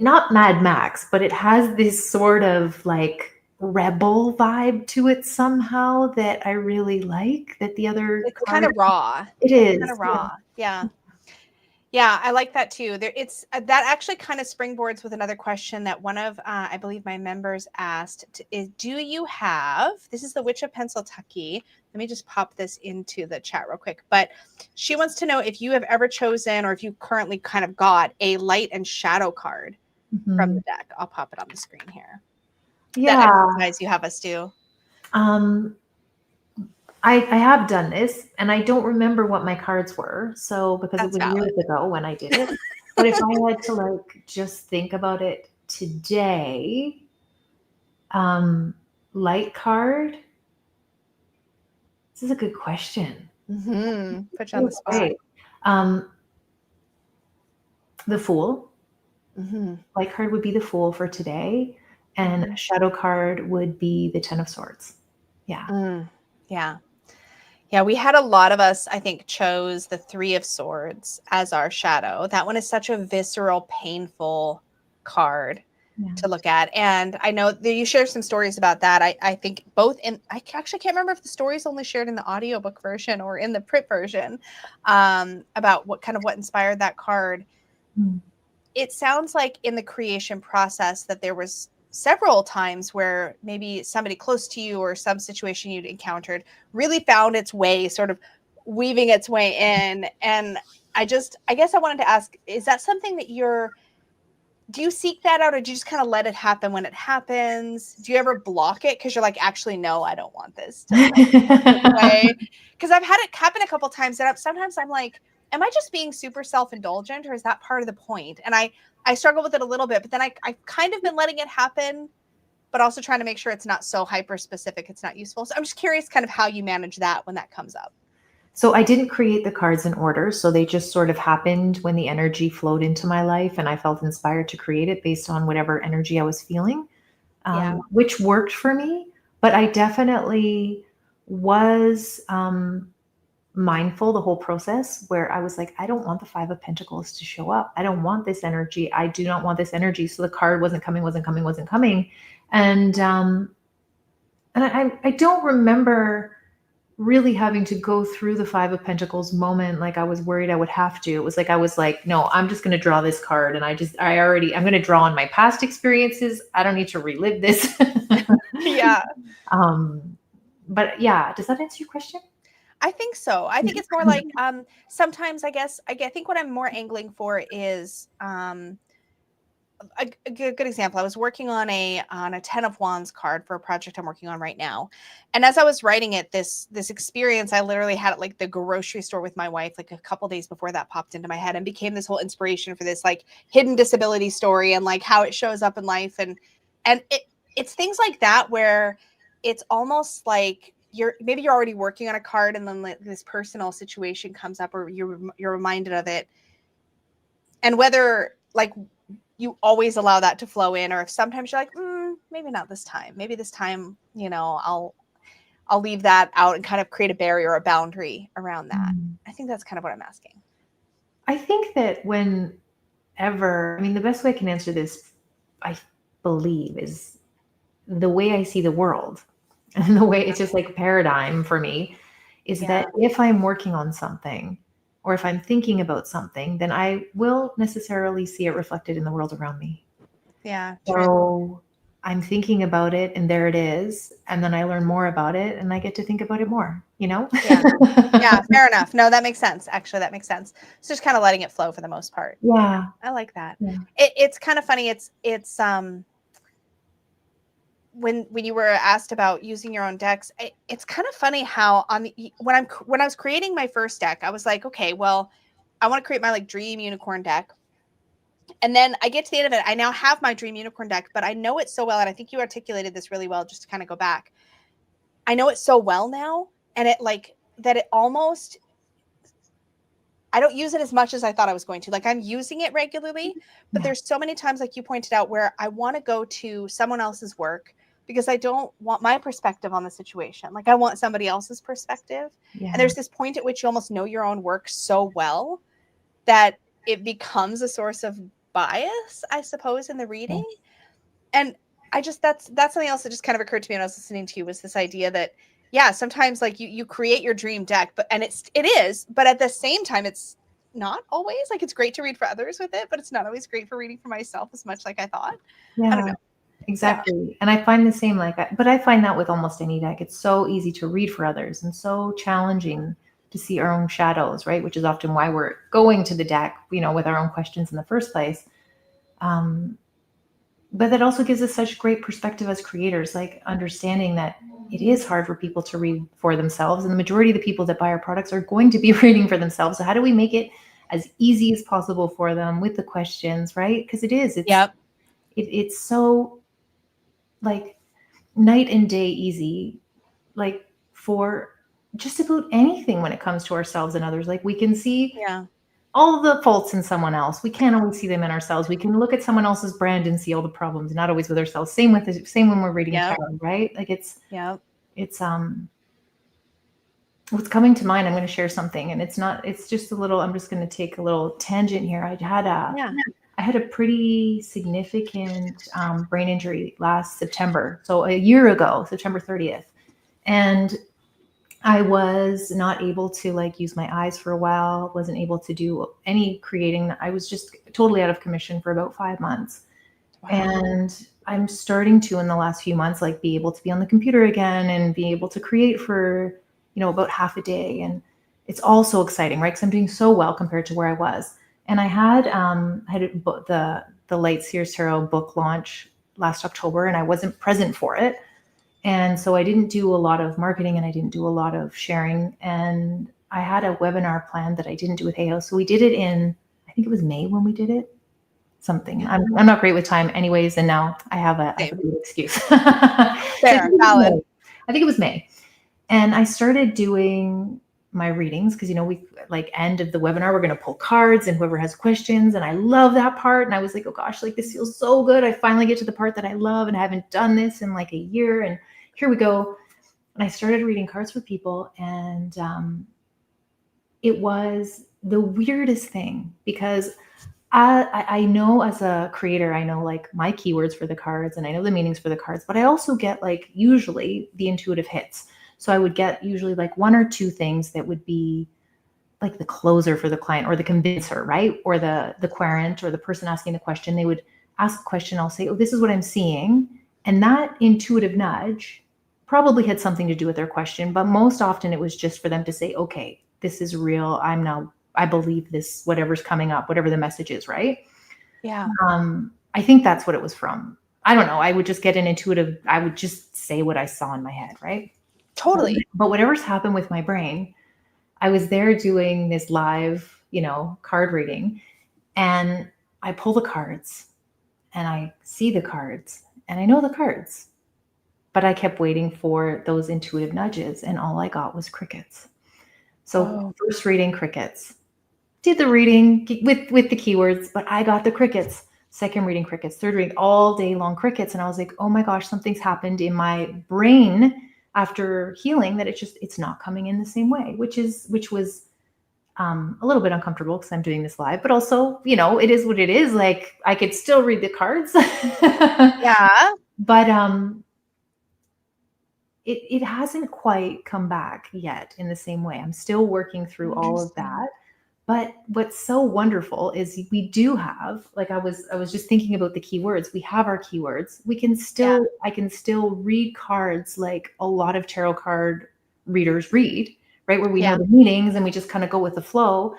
not Mad Max, but it has this sort of like rebel vibe to it somehow that I really like, that the other it's kind of raw. It is kind of raw. Yeah, I like that too. It's that actually kind of springboards with another question that one of I believe my members asked is, do you have, this is the Witch of Pennsylvania. Let me just pop this into the chat real quick. But she wants to know if you have ever chosen or if you currently kind of got a light and shadow card from the deck. I'll pop it on the screen here. Yeah. That exercise you have us do. I have done this and I don't remember what my cards were. So because it was years ago when I did it, but if I had to like just think about it today, light card. This is a good question. Put you on the spot. The Fool. Light card would be the Fool for today. And a shadow card would be the Ten of Swords. Yeah. Yeah. Yeah, we had a lot of us, I think, chose the Three of Swords as our shadow. That one is such a visceral, painful card to look at. And I know that you shared some stories about that. I think both in, I actually can't remember if the stories only shared in the audiobook version or in the print version, about what inspired that card. Mm. It sounds like in the creation process that there was several times where maybe somebody close to you or some situation you'd encountered really found its way, sort of weaving its way in. And I guess I wanted to ask, is that something that do you seek that out, or do you just kind of let it happen when it happens? Do you ever block it because you're like, actually, no, I don't want this to work this way? Because I've had it happen a couple times, and sometimes I'm like, am I just being super self-indulgent, or is that part of the point? And I struggle with it a little bit, but then I've kind of been letting it happen, but also trying to make sure it's not so hyper specific, it's not useful. So I'm just curious kind of how you manage that when that comes up. So I didn't create the cards in order. So they just sort of happened when the energy flowed into my life, and I felt inspired to create it based on whatever energy I was feeling, which worked for me. But I definitely was mindful the whole process, where I was like, I don't want the Five of Pentacles to show up. I don't want this energy. I do not want this energy. So the card wasn't coming. And I don't remember really having to go through the Five of Pentacles moment like I was worried I would have to. It was like I was like, no, I'm just going to draw this card, and I'm going to draw on my past experiences. I don't need to relive this. Yeah. But yeah, does that answer your question? I think so. I think it's more like sometimes I think what I'm more angling for is a good example. I was working on a Ten of Wands card for a project I'm working on right now. And as I was writing it, this experience, I literally had it like the grocery store with my wife, like a couple days before that popped into my head and became this whole inspiration for this like hidden disability story and like how it shows up in life. And it's things like that where it's almost like you're already working on a card, and then like this personal situation comes up, or you're reminded of it. And whether like you always allow that to flow in, or if sometimes you're like, maybe not this time. Maybe this time, I'll leave that out and kind of create a barrier or a boundary around that. I think that's kind of what I'm asking. I think that the best way I can answer this, I believe, is the way I see the world, and the way it's just like paradigm for me is that if I'm working on something, or if I'm thinking about something, then I will necessarily see it reflected in the world around me. Yeah. True. So I'm thinking about it, and there it is. And then I learn more about it, and I get to think about it more, Yeah. Yeah. Fair enough. No, that makes sense. Actually, that makes sense. So just kind of letting it flow for the most part. Yeah. I like that. Yeah. It's kind of funny. It's when you were asked about using your own decks, it's kind of funny how when I was creating my first deck, I was like, okay, well, I want to create my like dream unicorn deck. And then I get to the end of it. I now have my dream unicorn deck, but I know it so well. And I think you articulated this really well, just to kind of go back. I know it so well now. And it like that it almost, I don't use it as much as I thought I was going to. Like I'm using it regularly, but there's so many times, like you pointed out, where I want to go to someone else's work because I don't want my perspective on the situation. Like I want somebody else's perspective. Yeah. And there's this point at which you almost know your own work so well that it becomes a source of bias, I suppose, in the reading. And I just, that's something else that just kind of occurred to me when I was listening to you, was this idea that, yeah, sometimes like you create your dream deck, but it is, but at the same time, it's not always like, it's great to read for others with it, but it's not always great for reading for myself as much like I thought. Yeah. I don't know. Exactly. Yeah. And I find the same, but I find that with almost any deck, it's so easy to read for others and so challenging to see our own shadows, right? Which is often why we're going to the deck, with our own questions in the first place. But that also gives us such great perspective as creators, like understanding that it is hard for people to read for themselves. And the majority of the people that buy our products are going to be reading for themselves. So how do we make it as easy as possible for them with the questions, right? Because it's so like night and day easy, like for just about anything when it comes to ourselves and others. Like we can see all the faults in someone else. We can't always see them in ourselves. We can look at someone else's brand and see all the problems, not always with ourselves. Same when we're reading tarot, right? Like it's what's coming to mind, I'm going to share something, and it's just a little, I'm just going to take a little tangent here. I had a pretty significant brain injury last September. So a year ago, September 30th. And I was not able to like use my eyes for a while, wasn't able to do any creating. I was just totally out of commission for about 5 months. Wow. And I'm starting to, in the last few months, like be able to be on the computer again and be able to create for, about half a day. And it's all so exciting, right? Because I'm doing so well compared to where I was. And I had the Lightseers Tarot book launch last October, and I wasn't present for it. And so I didn't do a lot of marketing, and I didn't do a lot of sharing. And I had a webinar planned that I didn't do with Heyo. So we did it in, I think it was May when we did it. Something. I'm not great with time anyways. And now I have a good excuse. Fair, valid. I think it was May. And I started doing my readings because, we like end of the webinar, we're going to pull cards and whoever has questions. And I love that part. And I was like, oh gosh, like this feels so good. I finally get to the part that I love, and I haven't done this in like a year. And here we go. And I started reading cards for people. And it was the weirdest thing because I know as a creator, I know like my keywords for the cards and I know the meanings for the cards, but I also get like usually the intuitive hits. So I would get usually like one or two things that would be like the closer for the client or the convincer, right? Or the querent or the person asking the question. They would ask a question. I'll say, oh, this is what I'm seeing. And that intuitive nudge probably had something to do with their question, but most often it was just for them to say, okay, this is real. I believe this, whatever's coming up, whatever the message is, right? Yeah. I think that's what it was from. I don't know. I would just get an intuitive, I would just say what I saw in my head, right? Totally. But whatever's happened with my brain, I was there doing this live, card reading, and I pull the cards and I see the cards and I know the cards, but I kept waiting for those intuitive nudges, and all I got was crickets. So First reading, crickets. Did the reading with the keywords, but I got the crickets. Second reading, crickets. Third reading, all day long crickets. And I was like, oh my gosh, something's happened in my brain after healing that it's not coming in the same way, which was a little bit uncomfortable because I'm doing this live, but also, it is what it is. Like I could still read the cards. Yeah. But it hasn't quite come back yet in the same way. I'm still working through all of that. But what's so wonderful is we do have, like I was just thinking about the keywords. We have our keywords. I can still read cards like a lot of tarot card readers read, right? Where we know the meanings and we just kind of go with the flow.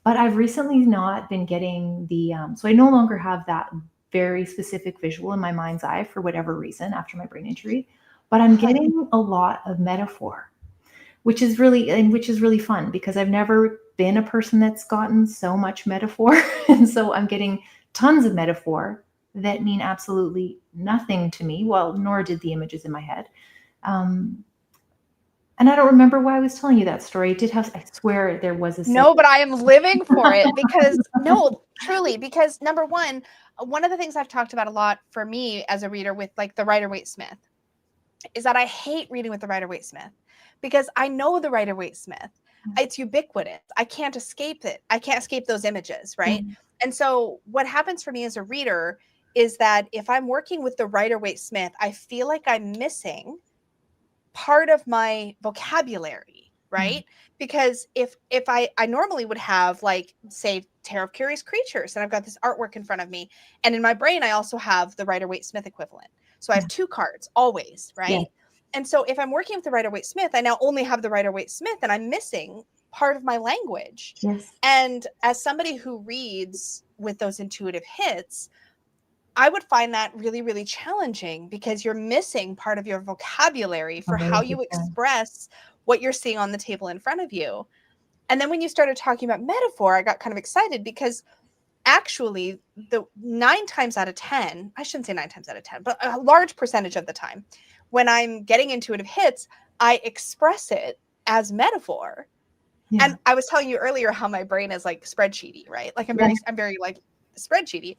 But I've recently not been getting so I no longer have that very specific visual in my mind's eye for whatever reason after my brain injury, but I'm getting a lot of metaphor, which is really fun because I've never been a person that's gotten so much metaphor. And so I'm getting tons of metaphor that mean absolutely nothing to me. Well, nor did the images in my head. And I don't remember why I was telling you that story. It did have, I swear there was a No, but I am living for it because truly, because number one of the things I've talked about a lot for me as a reader with like the Rider-Waite-Smith is that I hate reading with the Rider-Waite-Smith because I know the Rider-Waite-Smith. It's ubiquitous. I can't escape it. I can't escape those images, right? Mm-hmm. And so what happens for me as a reader is that if I'm working with the Rider-Waite-Smith, I feel like I'm missing part of my vocabulary, right? Mm-hmm. Because if I normally would have like, say, Tarot of Curious Creatures, and I've got this artwork in front of me, and in my brain, I also have the Rider-Waite-Smith equivalent. So I have two cards always, right? Yeah. And so if I'm working with the Rider-Waite-Smith, I now only have the Rider-Waite-Smith and I'm missing part of my language. Yes. And as somebody who reads with those intuitive hits, I would find that really, really challenging because you're missing part of your vocabulary for how you express what you're seeing on the table in front of you. And then when you started talking about metaphor, I got kind of excited because actually the 9 times out of 10, I shouldn't say 9 times out of 10, but a large percentage of the time, when I'm getting intuitive hits, I express it as metaphor. Yeah. And I was telling you earlier how my brain is like spreadsheety, right? Like I'm very like spreadsheety.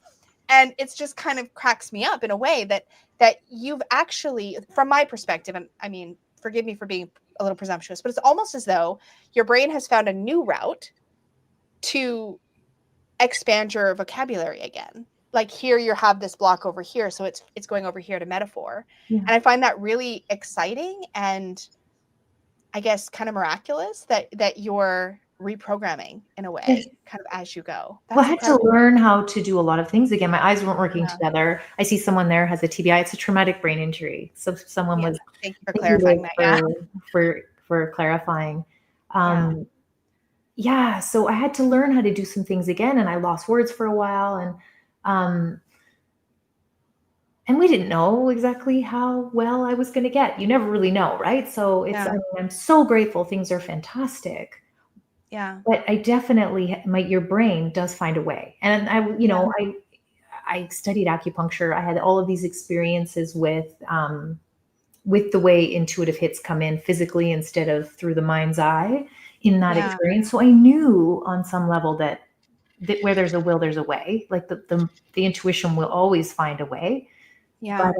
And it's just kind of cracks me up in a way that you've actually, from my perspective, and I mean, forgive me for being a little presumptuous, but it's almost as though your brain has found a new route to expand your vocabulary again. Like here you have this block over here, so it's going over here to metaphor. Yeah. And I find that really exciting and I guess kind of miraculous that you're reprogramming in a way, kind of as you go. Well, I That's had incredible. to learn how to do a lot of things again. My eyes weren't working Yeah. together. I see someone there has a TBI. It's a traumatic brain injury. So someone Yeah. was. Thank you for Thank you, clarifying Liz, that. for clarifying. Yeah. Yeah. So I had to learn how to do some things again, and I lost words for a while, and we didn't know exactly how well I was going to get. You never really know, right? So it's. Yeah. I mean, I'm so grateful. Things are fantastic. Yeah. But I definitely, your brain does find a way. And I studied acupuncture. I had all of these experiences with the way intuitive hits come in physically instead of through the mind's eye in that Yeah. experience. So I knew on some level that where there's a will, there's a way. Like the intuition will always find a way. Yeah. But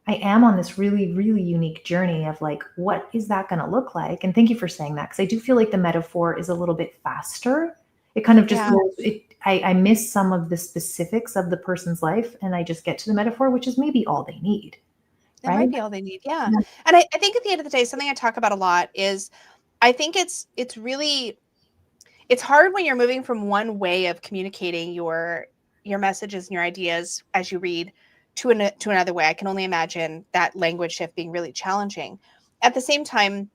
I am on this really, really unique journey of like, what is that going to look like? And thank you for saying that, because I do feel like the metaphor is a little bit faster. It kind of just goes, I miss some of the specifics of the person's life, and I just get to the metaphor, which is maybe all they need. That might be all they need. Yeah. And I think at the end of the day, something I talk about a lot is I think it's hard when you're moving from one way of communicating your messages and your ideas as you read to another way. I can only imagine that language shift being really challenging. At the same time,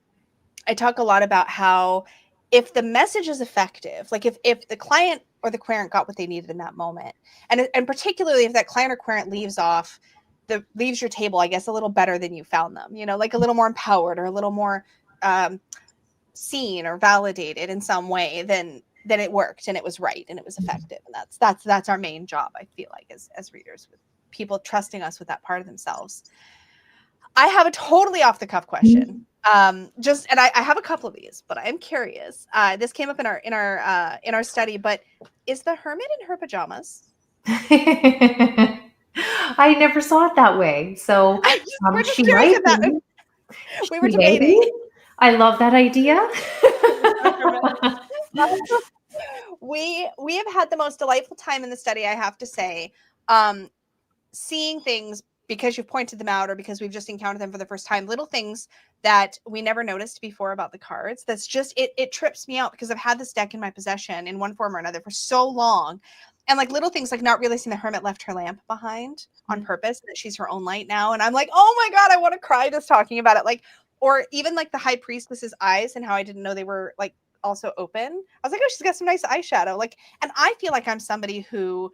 I talk a lot about how if the message is effective, like if the client or the querent got what they needed in that moment, and particularly if that client or querent leaves your table, I guess, a little better than you found them, like a little more empowered or a little more seen or validated in some way, then it worked and it was right and it was effective. And that's our main job, I feel like, as readers, with people trusting us with that part of themselves. I have a totally off the cuff question. I have a couple of these, but I'm curious. This came up in our study, but is the hermit in her pajamas? I never saw it that way. So we're just curious if that we were debating. I love that idea. We have had the most delightful time in the study, I have to say, seeing things because you've pointed them out or because we've just encountered them for the first time, little things that we never noticed before about the cards. That's just, it trips me out because I've had this deck in my possession in one form or another for so long. And like little things like not realizing the hermit left her lamp behind on purpose, that she's her own light now. And I'm like, oh my God, I want to cry just talking about it. Like, or even like the high priestess's eyes and how I didn't know they were like also open. I was like, oh, she's got some nice eyeshadow. Like, and I feel like I'm somebody who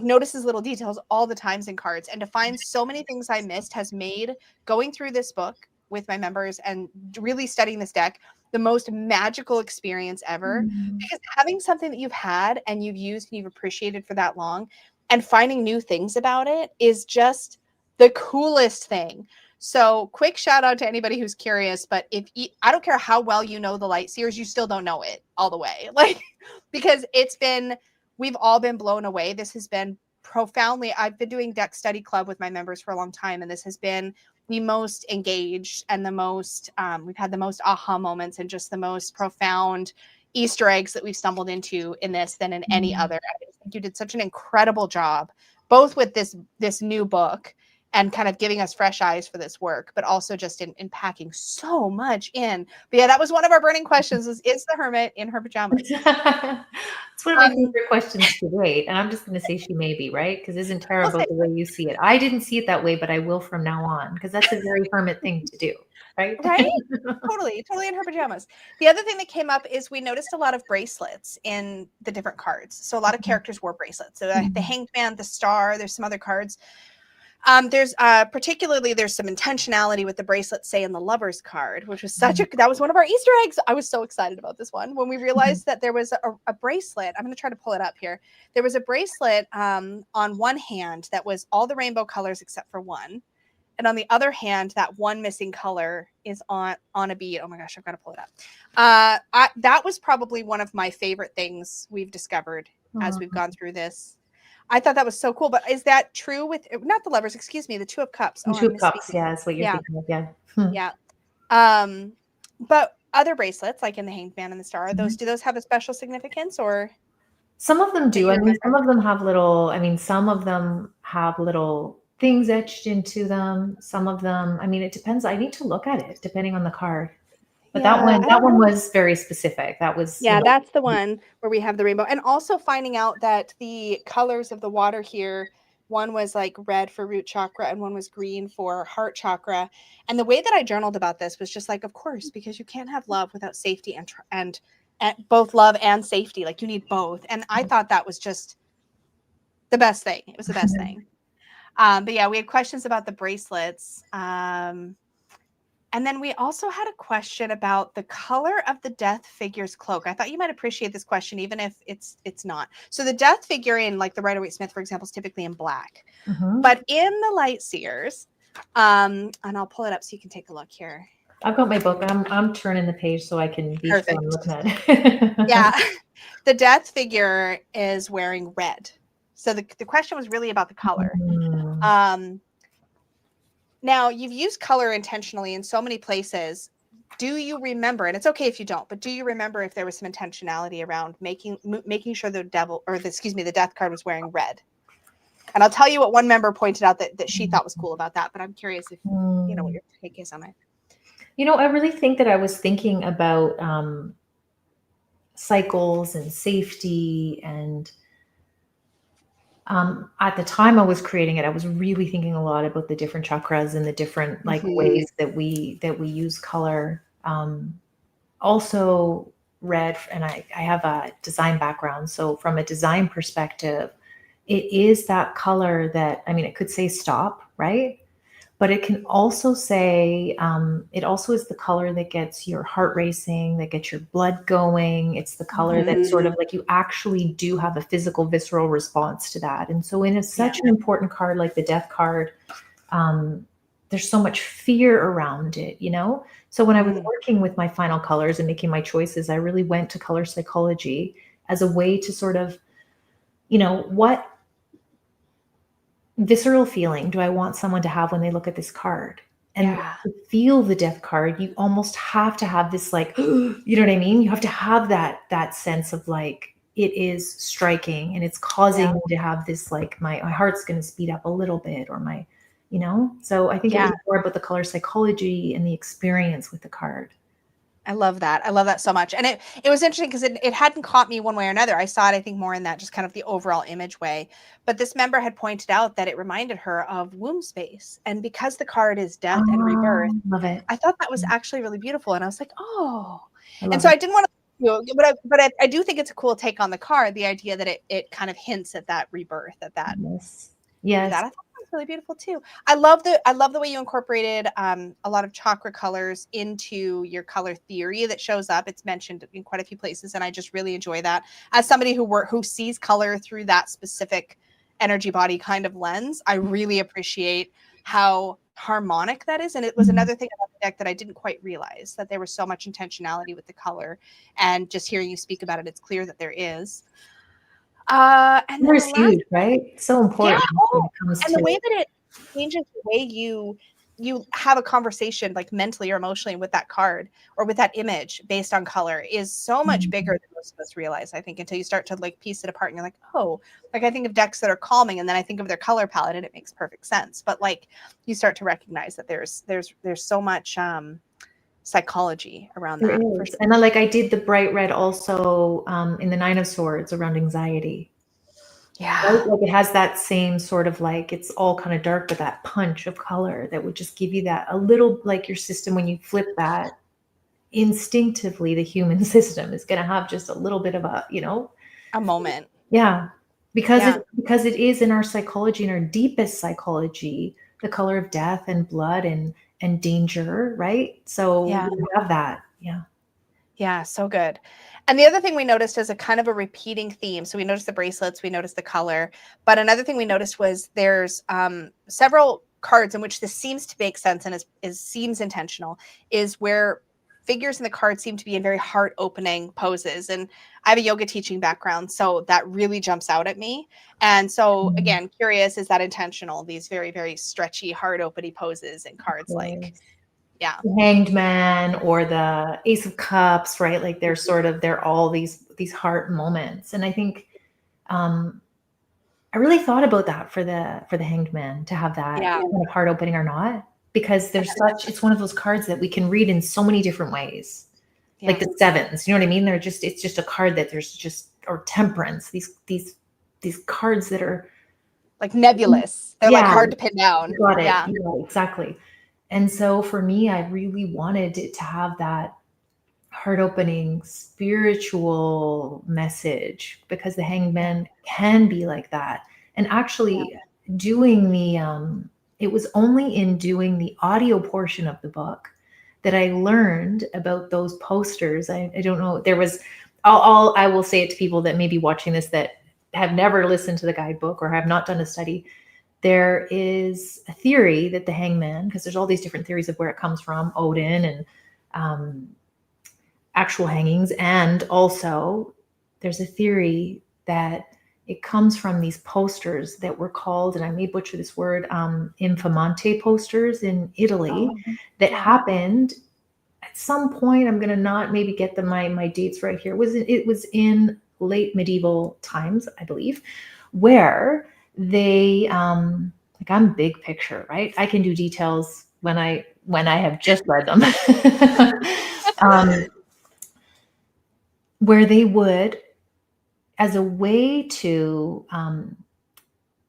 notices little details all the times in cards, and to find so many things I missed has made going through this book with my members and really studying this deck the most magical experience ever. Because having something that you've had and you've used and you've appreciated for that long and finding new things about it is just the coolest thing. So quick shout out to anybody who's curious, but I don't care how well you know the Lightseers, you still don't know it all the way. Like, because we've all been blown away. This has been profoundly, I've been doing deck study club with my members for a long time, and this has been the most engaged and the most, we've had the most aha moments and just the most profound Easter eggs that we've stumbled into in this than in any other. I think you did such an incredible job, both with this new book and kind of giving us fresh eyes for this work, but also just in packing so much in. But yeah, that was one of our burning questions: is the hermit in her pajamas? It's one of my favorite questions to date. And I'm just going to say she may be, right? Because isn't Tarot the way you see it? I didn't see it that way, but I will from now on, because that's a very hermit thing to do, right? Right? Totally in her pajamas. The other thing that came up is we noticed a lot of bracelets in the different cards. So a lot of characters wore bracelets. So the Hanged Man, the Star, there's some other cards. There's particularly there's some intentionality with the bracelet, say in the Lovers card, which was that was one of our Easter eggs. I was so excited about this one when we realized that there was a bracelet. I'm going to try to pull it up here. There was a bracelet on one hand that was all the rainbow colors except for one, and on the other hand, that one missing color is on a bead. Oh my gosh, I've got to pull it up. That was probably one of my favorite things we've discovered as we've gone through this. I thought that was so cool, but is that true with not the Lovers? Excuse me, the Two of Cups. The Two of Cups, yeah, that's what you're thinking of, yeah. Yeah. But other bracelets, like in the Hanged Man and the Star, do those have a special significance, or? Some of them do. I mean, remember? some of them have little, I mean, some of them have little things etched into them. Some of them, I mean, it depends. I need to look at it depending on the card. But Yeah, that one was very specific. That was, yeah, that's the one where we have the rainbow. And also finding out that the colors of the water here, one was like red for root chakra and one was green for heart chakra. And the way that I journaled about this was just like, of course, because you can't have love without safety and both love and safety. Like you need both. And I thought that was just the best thing. It was the best thing. But yeah, we had questions about the bracelets. And then we also had a question about the color of the death figure's cloak. I thought you might appreciate this question, even if it's not. So the death figure in like the Rider-Waite-Smith, for example, is typically in black. But in the Lightseers, and I'll pull it up so you can take a look here. I've got my book. I'm turning the page so I can be sure I'm looking at it. Yeah. The death figure is wearing red. So the question was really about the color. Now, you've used color intentionally in so many places. Do you remember, and it's okay if you don't, but do you remember if there was some intentionality around making sure the death card was wearing red? And I'll tell you what one member pointed out that she thought was cool about that, but I'm curious if you know what your take is on it. You know, I really think that I was thinking about cycles and safety, and at the time I was creating it, I was really thinking a lot about the different chakras and the different like ways that we use color. Also red, and I have a design background, so from a design perspective, it is that color that, I mean, it could say stop, right? But it can also say, it also is the color that gets your heart racing, that gets your blood going. It's the color that sort of like you actually do have a physical, visceral response to that. And so in such an important card like the death card, there's so much fear around it, you know? So when I was working with my final colors and making my choices, I really went to color psychology as a way to sort of, you know, what visceral feeling do I want someone to have when they look at this card? And to feel the death card, you almost have to have this like, you know what I mean? You have to have that sense of like, it is striking and it's causing me to have this like, my heart's going to speed up a little bit, or my, you know? So I think it was more about the color psychology and the experience with the card. I love that. I love that so much. And it was interesting because it hadn't caught me one way or another. I saw it, I think, more in that just kind of the overall image way. But this member had pointed out that it reminded her of womb space. And because the card is death and rebirth, love it. I thought that was actually really beautiful. And I was like, oh. And so I didn't want to, you know, but I do think it's a cool take on the card, the idea that it kind of hints at that rebirth, at that. Yes. That I thought was really beautiful too. I love the way you incorporated a lot of chakra colors into your color theory that shows up. It's mentioned in quite a few places, and I just really enjoy that. As somebody who sees color through that specific energy body kind of lens, I really appreciate how harmonic that is. And it was another thing about the deck that I didn't quite realize, that there was so much intentionality with the color. And just hearing you speak about it, it's clear that there is. And color is huge, right? So important. And the way that it changes the way you have a conversation, like mentally or emotionally, with that card or with that image based on color is so much bigger than most of us realize, I think, until you start to like piece it apart and you're like, oh, like I think of decks that are calming and then I think of their color palette and it makes perfect sense. But like you start to recognize that there's so much psychology around that. Sure. And then, like, I did the bright red also in the Nine of Swords around anxiety. Yeah. Right? Like it has that same sort of like, it's all kind of dark, but that punch of color that would just give you that a little, like your system, when you flip that, instinctively the human system is going to have just a little bit of a, you know, a moment. Yeah. Because it is in our psychology, in our deepest psychology, the color of death and blood and danger, right? So we have that. Yeah, so good. And the other thing we noticed is a kind of a repeating theme. So we noticed the bracelets, we noticed the color, but another thing we noticed was there's several cards in which this seems to make sense and seems intentional, is where figures in the card seem to be in very heart-opening poses. And I have a yoga teaching background, so that really jumps out at me. And so again, curious, is that intentional? These very, very stretchy, heart-opening poses in cards like Yeah. The Hanged Man or the Ace of Cups, right? Like they're all these heart moments. And I think I really thought about that for the Hanged Man, to have that kind of heart opening or not, because it's one of those cards that we can read in so many different ways. Yeah. Like the sevens, you know what I mean? It's just a card that or temperance, these cards that are like nebulous. They're like hard to pin down. You got it. Yeah, exactly. And so for me, I really wanted it to have that heart opening spiritual message, because the Hanged Man can be like that. And actually doing it was only in doing the audio portion of the book that I learned about those posters. I don't know. I will say it to people that may be watching this that have never listened to the guidebook or have not done a study. There is a theory that the Hangman, because there's all these different theories of where it comes from, Odin and actual hangings. And also there's a theory that it comes from these posters that were called, and I may butcher this word, infamante posters in Italy that happened at some point. I'm going to not maybe get my dates right here. It was in late medieval times, I believe, where they like, I'm big picture, right? I can do details when I have just read them. Where they would, as a way to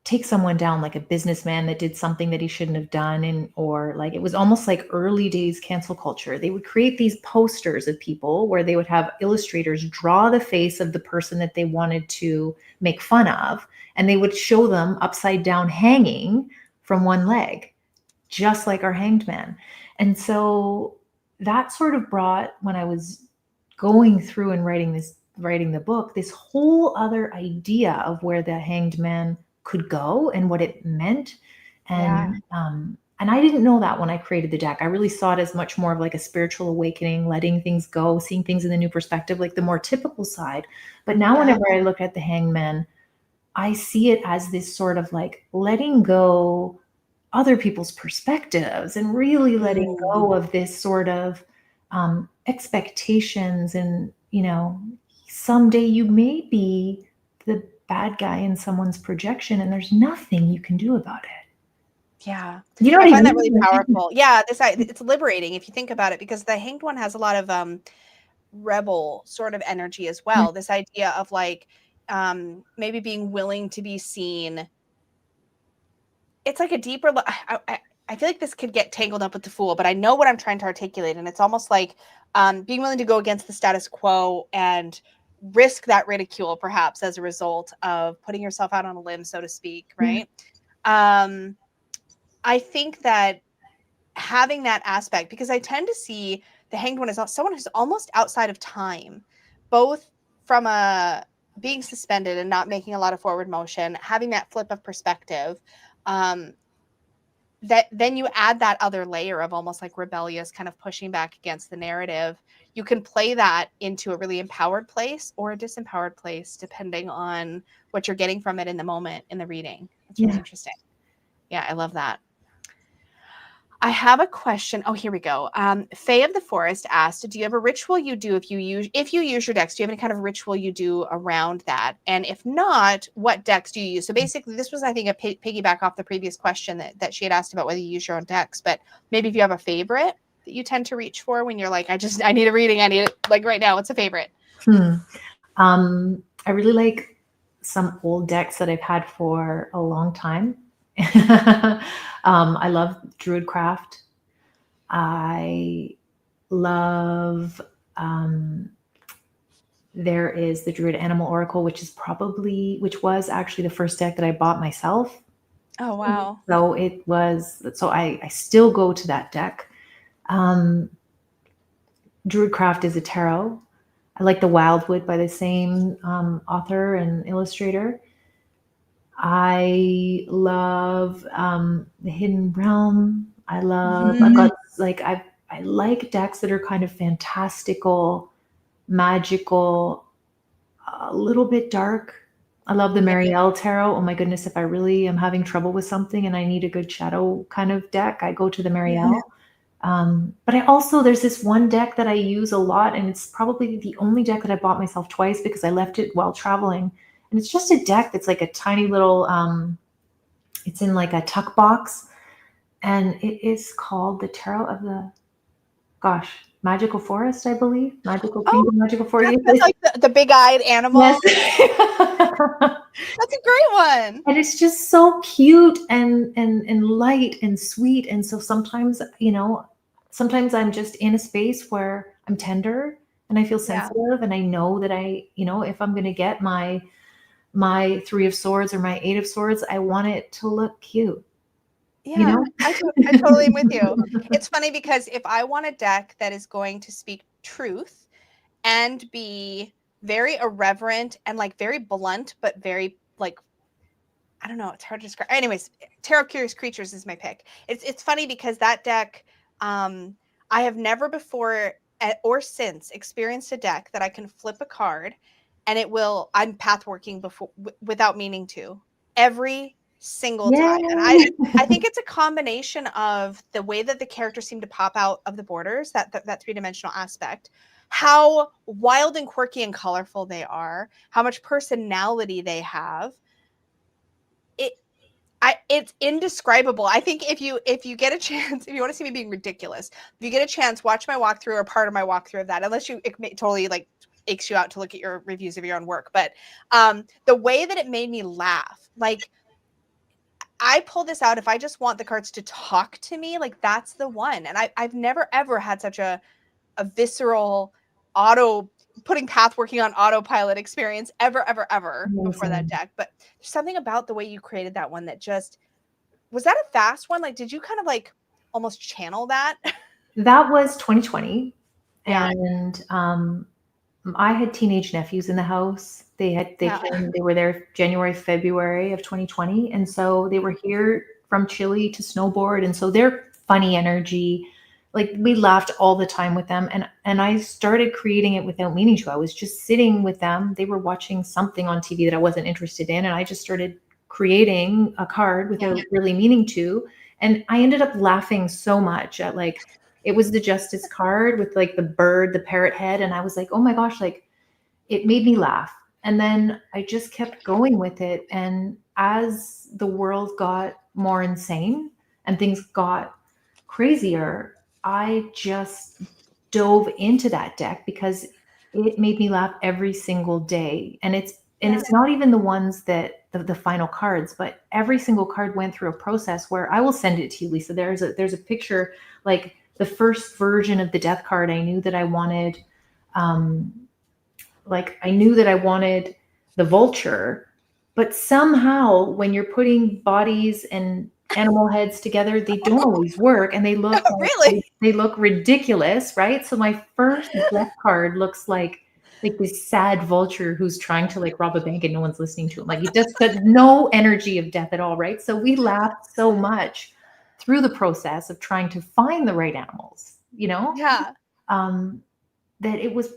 take someone down, like a businessman that did something that he shouldn't have done, or like, it was almost like early days cancel culture. They would create these posters of people where they would have illustrators draw the face of the person that they wanted to make fun of, and they would show them upside down hanging from one leg, just like our Hanged Man. And so that sort of brought, when I was going through and writing the book, this whole other idea of where the Hanged Man could go and what it meant. And I didn't know that when I created the deck. I really saw it as much more of like a spiritual awakening, letting things go, seeing things in the new perspective, like the more typical side. But now whenever I look at the Hanged Man, I see it as this sort of like letting go other people's perspectives and really letting go of this sort of expectations. And, someday you may be the bad guy in someone's projection, and there's nothing you can do about it. Yeah. You know, I find that really powerful. Yeah. It's liberating if you think about it, because the Hanged One has a lot of rebel sort of energy as well. This idea of like maybe being willing to be seen. It's like a deeper, I feel like this could get tangled up with the Fool, but I know what I'm trying to articulate. And it's almost like being willing to go against the status quo and risk that ridicule, perhaps, as a result of putting yourself out on a limb, so to speak, right? I think that having that aspect, because I tend to see the Hanged One as someone who's almost outside of time, both from being suspended and not making a lot of forward motion, having that flip of perspective, that then you add that other layer of almost like rebellious kind of pushing back against the narrative. You can play that into a really empowered place or a disempowered place, depending on what you're getting from it in the moment in the reading. It's really interesting. Yeah, I love that. I have a question. Oh, here we go. Faye of the Forest asked, do you have a ritual you do if you use your decks? Do you have any kind of ritual you do around that? And if not, what decks do you use? So basically, this was, I think, a piggyback off the previous question that she had asked about whether you use your own decks. But maybe if you have a favorite that you tend to reach for when you're like, I need a reading. I need it like right now. What's a favorite? I really like some old decks that I've had for a long time. I love Druidcraft. I love, there is the Druid Animal Oracle, which was actually the first deck that I bought myself. Oh, wow. So I still go to that deck. Druidcraft is a tarot. I like the Wildwood by the same author and illustrator. I love the Hidden Realm. I like decks that are kind of fantastical, magical, a little bit dark. I love the Marielle Tarot. Oh my goodness, if I really am having trouble with something and I need a good shadow kind of deck, I go to the Marielle. But I also, there's this one deck that I use a lot, and it's probably the only deck that I bought myself twice because I left it while traveling. And it's just a deck that's like a tiny little, it's in like a tuck box, and it is called the Tarot of the, gosh, Magical Forest, I believe. Magical Oh, Kingdom, Magical Forest. that's like the big-eyed animal. Yes. That's a great one. And it's just so cute and light and sweet. And so sometimes, sometimes I'm just in a space where I'm tender and I feel sensitive, and I know that if I'm going to get my Three of Swords or my Eight of Swords, I want it to look cute. Yeah, I totally am with you. It's funny because if I want a deck that is going to speak truth and be very irreverent and like very blunt, but very like, I don't know, it's hard to describe. Anyways, Tarot Curious Creatures is my pick. It's funny because that deck, I have never before or since experienced a deck that I can flip a card and I'm path working before without meaning to every single time. And I think it's a combination of the way that the characters seem to pop out of the borders, that three-dimensional aspect, how wild and quirky and colorful they are, how much personality they have. It's indescribable. I think if you get a chance, if you want to see me being ridiculous, if you get a chance, watch my walkthrough or part of my walkthrough of that, unless it totally like aches you out to look at your reviews of your own work. But the way that it made me laugh, like I pull this out if I just want the cards to talk to me, like that's the one. And I've never ever had such a visceral putting path working on autopilot experience ever before that deck. But there's something about the way you created that one that just, was that a fast one? Like, did you kind of like almost channel that? That was 2020. Yeah. And I had teenage nephews in the house. They were there January, February of 2020. And so they were here from Chile to snowboard. And so they're funny energy. Like we laughed all the time with them. And I started creating it without meaning to. I was just sitting with them. They were watching something on TV that I wasn't interested in. And I just started creating a card without really meaning to. And I ended up laughing so much at like, it was the Justice card with like the bird, the parrot head. And I was like, oh my gosh, like it made me laugh. And then I just kept going with it. And as the world got more insane and things got crazier, I just dove into that deck because it made me laugh every single day. And it's not even the ones that the final cards, but every single card went through a process where I will send it to you, Lisa. There's a picture, like the first version of the death card. I knew that I wanted, the vulture, but somehow when you're putting bodies and animal heads together, they don't always work, and they look they look ridiculous, right? So my first death card looks like this sad vulture who's trying to like rob a bank and no one's listening to him. Like he just got no energy of death at all, right? So we laughed so much through the process of trying to find the right animals, that it was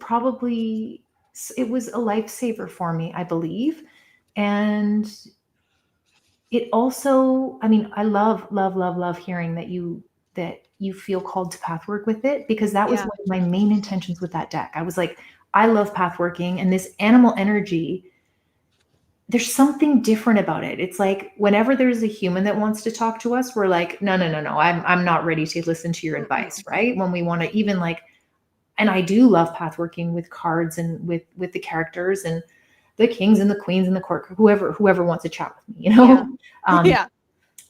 a lifesaver for me, I believe. And it also, I mean, I love hearing that you feel called to pathwork with it, because that was one of my main intentions with that deck. I was like, I love pathworking, and this animal energy, there's something different about it. It's like whenever there's a human that wants to talk to us, we're like, no, I'm not ready to listen to your advice, right? When we want to even like, and I do love pathworking with cards and with the characters and the kings and the queens and the court, whoever wants to chat with me,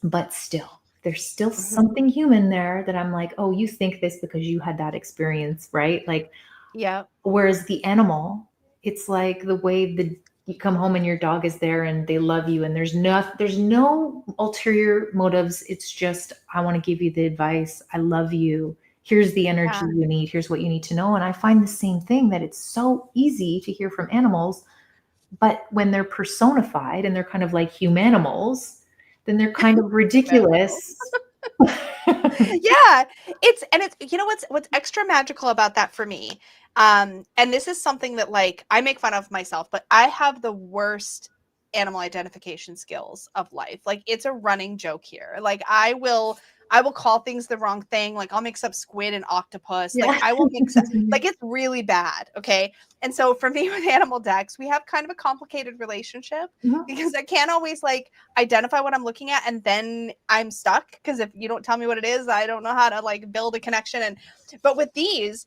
But still, there's still something human there that I'm like, oh, you think this because you had that experience, right? Like, whereas the animal, it's like the way you come home and your dog is there and they love you, and there's no ulterior motives. It's just, I want to give you the advice. I love you. Here's the energy you need. Here's what you need to know. And I find the same thing, that it's so easy to hear from animals, but when they're personified and they're kind of like humanimals, then they're kind of ridiculous. It's what's extra magical about that for me. And this is something that like I make fun of myself, but I have the worst animal identification skills of life. Like it's a running joke here. Like I will I will call things the wrong thing. Like I'll mix up squid and octopus. Yeah. Like I will mix up, like it's really bad. Okay. And so for me with animal decks, we have kind of a complicated relationship because I can't always like identify what I'm looking at, and then I'm stuck because if you don't tell me what it is, I don't know how to like build a connection. And but with these,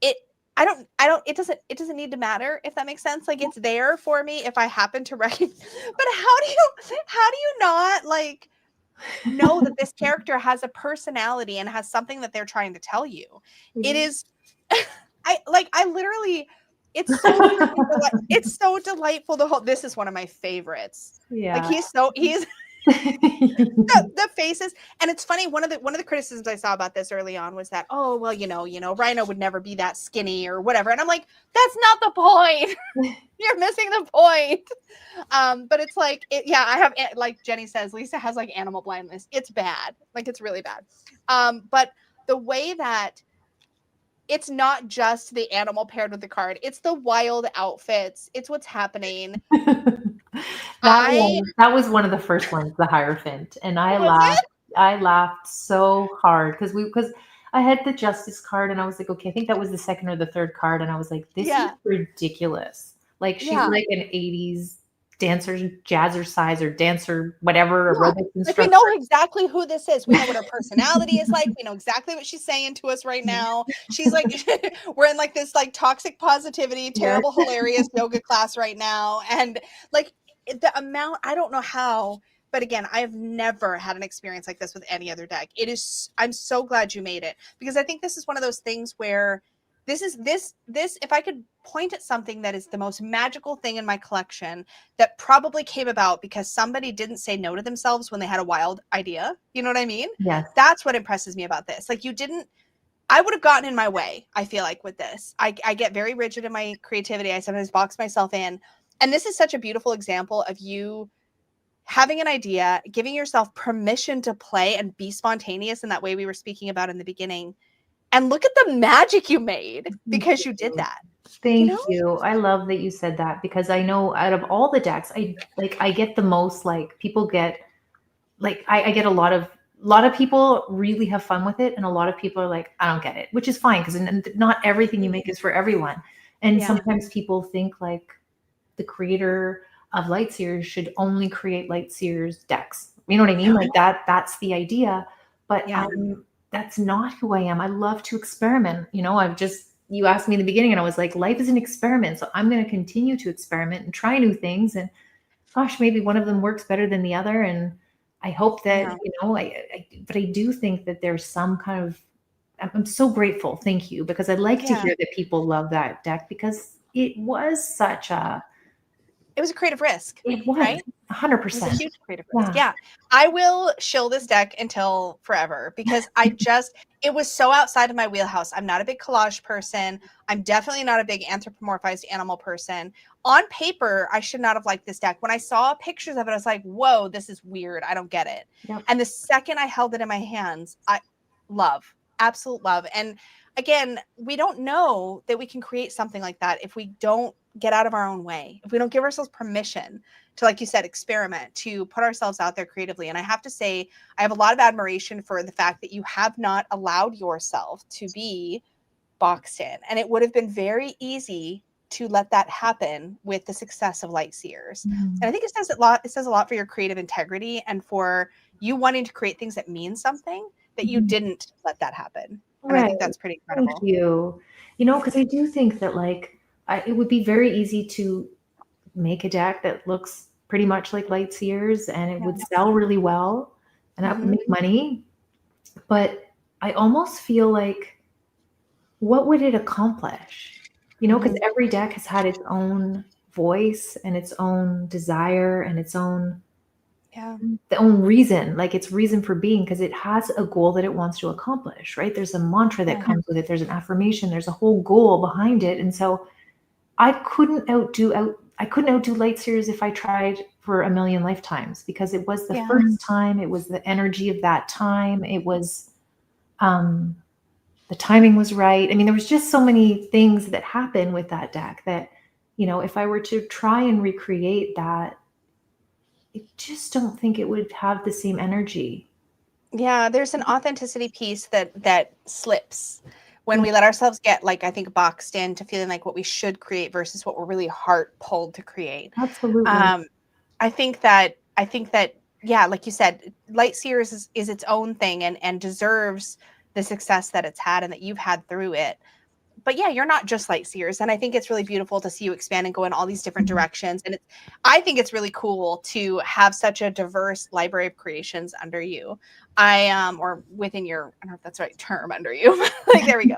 it doesn't need to matter, if that makes sense. Like it's there for me if I happen to recognize. But how do you not like know that this character has a personality and has something that they're trying to tell you? It is I literally, it's so it's so delightful. This is one of my favorites. Yeah. Like he's the faces. And it's funny, one of the criticisms I saw about this early on was that, oh well, Rhino would never be that skinny or whatever. And I'm like, that's not the point. You're missing the point. But it's like I have, like Jenny says, Lisa has like animal blindness. It's bad. Like it's really bad. But the way that it's not just the animal paired with the card, it's the wild outfits, it's what's happening. That was one of the first ones, the Hierophant, and I laughed so hard because I had the Justice card and I was like, okay, I think that was the second or the third card, and I was like, this is ridiculous. Like she's like an 80s dancer, jazzercise or dancer, whatever, aerobics instructor. Like we know exactly who this is. We know what her personality is like. We know exactly what she's saying to us right now. She's like, we're in like this like toxic positivity, terrible, hilarious yoga class right now. And like the amount, I don't know how, but again, I have never had an experience like this with any other deck. I'm so glad you made it, because I think this is one of those things where this, if I could point at something that is the most magical thing in my collection that probably came about because somebody didn't say no to themselves when they had a wild idea. You know what I mean? Yes. That's what impresses me about this. Like I would have gotten in my way, I feel like, with this. I get very rigid in my creativity. I sometimes box myself in. And this is such a beautiful example of you having an idea, giving yourself permission to play and be spontaneous in that way we were speaking about in the beginning. And look at the magic you made because you did that. Thank you. I love that you said that, because I know out of all the decks, I get the most, like people get, like I get a lot of people really have fun with it, and a lot of people are like, I don't get it, which is fine, because not everything you make is for everyone. And sometimes people think like the creator of Lightseers should only create Lightseers decks. You know what I mean? Like that's the idea. But that's not who I am. I love to experiment. You asked me in the beginning and I was like, life is an experiment. So I'm going to continue to experiment and try new things. And gosh, maybe one of them works better than the other. And I hope that, but I do think that there's some kind of, I'm so grateful. Thank you. Because I'd like to hear that people love that deck, because it was such a, it was a creative risk. It was, right? 100%. It was a huge creative risk. Yeah. I will shill this deck until forever, because it was so outside of my wheelhouse. I'm not a big collage person. I'm definitely not a big anthropomorphized animal person. On paper, I should not have liked this deck. When I saw pictures of it, I was like, whoa, this is weird. I don't get it. Yep. And the second I held it in my hands, absolute love. And again, we don't know that we can create something like that if we don't get out of our own way, if we don't give ourselves permission to, like you said, experiment, to put ourselves out there creatively. And I have to say, I have a lot of admiration for the fact that you have not allowed yourself to be boxed in. And it would have been very easy to let that happen with the success of Lightseers. And I think it says a lot for your creative integrity and for you wanting to create things that mean something, that you didn't let that happen. And I think that's pretty incredible. Thank you. Because I do think that it would be very easy to make a deck that looks pretty much like Lightseers, and it would sell really well, and that would make money. But I almost feel like, what would it accomplish? Because every deck has had its own voice and its own desire and its own the own reason, like its reason for being, because it has a goal that it wants to accomplish, right? There's a mantra that comes with it. There's an affirmation. There's a whole goal behind it. And so I couldn't outdo Lightseers if I tried for a million lifetimes, because it was the first time. It was the energy of that time. It was, the timing was right. I mean, there was just so many things that happened with that deck that, if I were to try and recreate that, I just don't think it would have the same energy. Yeah, there's an authenticity piece that slips when we let ourselves get, like, I think, boxed into feeling like what we should create versus what we're really heart pulled to create. Absolutely. Um, I think that, yeah, like you said, Lightseers is its own thing and deserves the success that it's had and that you've had through it. But yeah, you're not just Lightseers, and I think it's really beautiful to see you expand and go in all these different directions. And I think it's really cool to have such a diverse library of creations under you. Or within your, I don't know if that's the right term, under you. Like, there we go.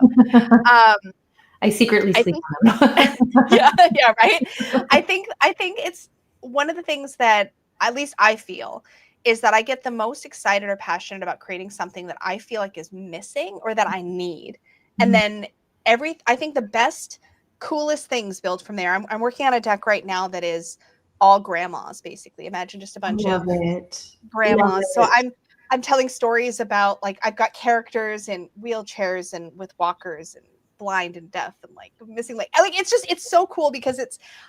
Um, I secretly I sleep think, on them. yeah, yeah, right. I think it's one of the things that at least I feel is that I get the most excited or passionate about creating something that I feel like is missing or that I need. And then I think the best, coolest things build from there. I'm working on a deck right now that is all grandmas, basically. Imagine just a I bunch love of it. Love grandmas. So it. I'm telling stories about, like, I've got characters in wheelchairs and with walkers and blind and deaf and like missing, like it's so cool because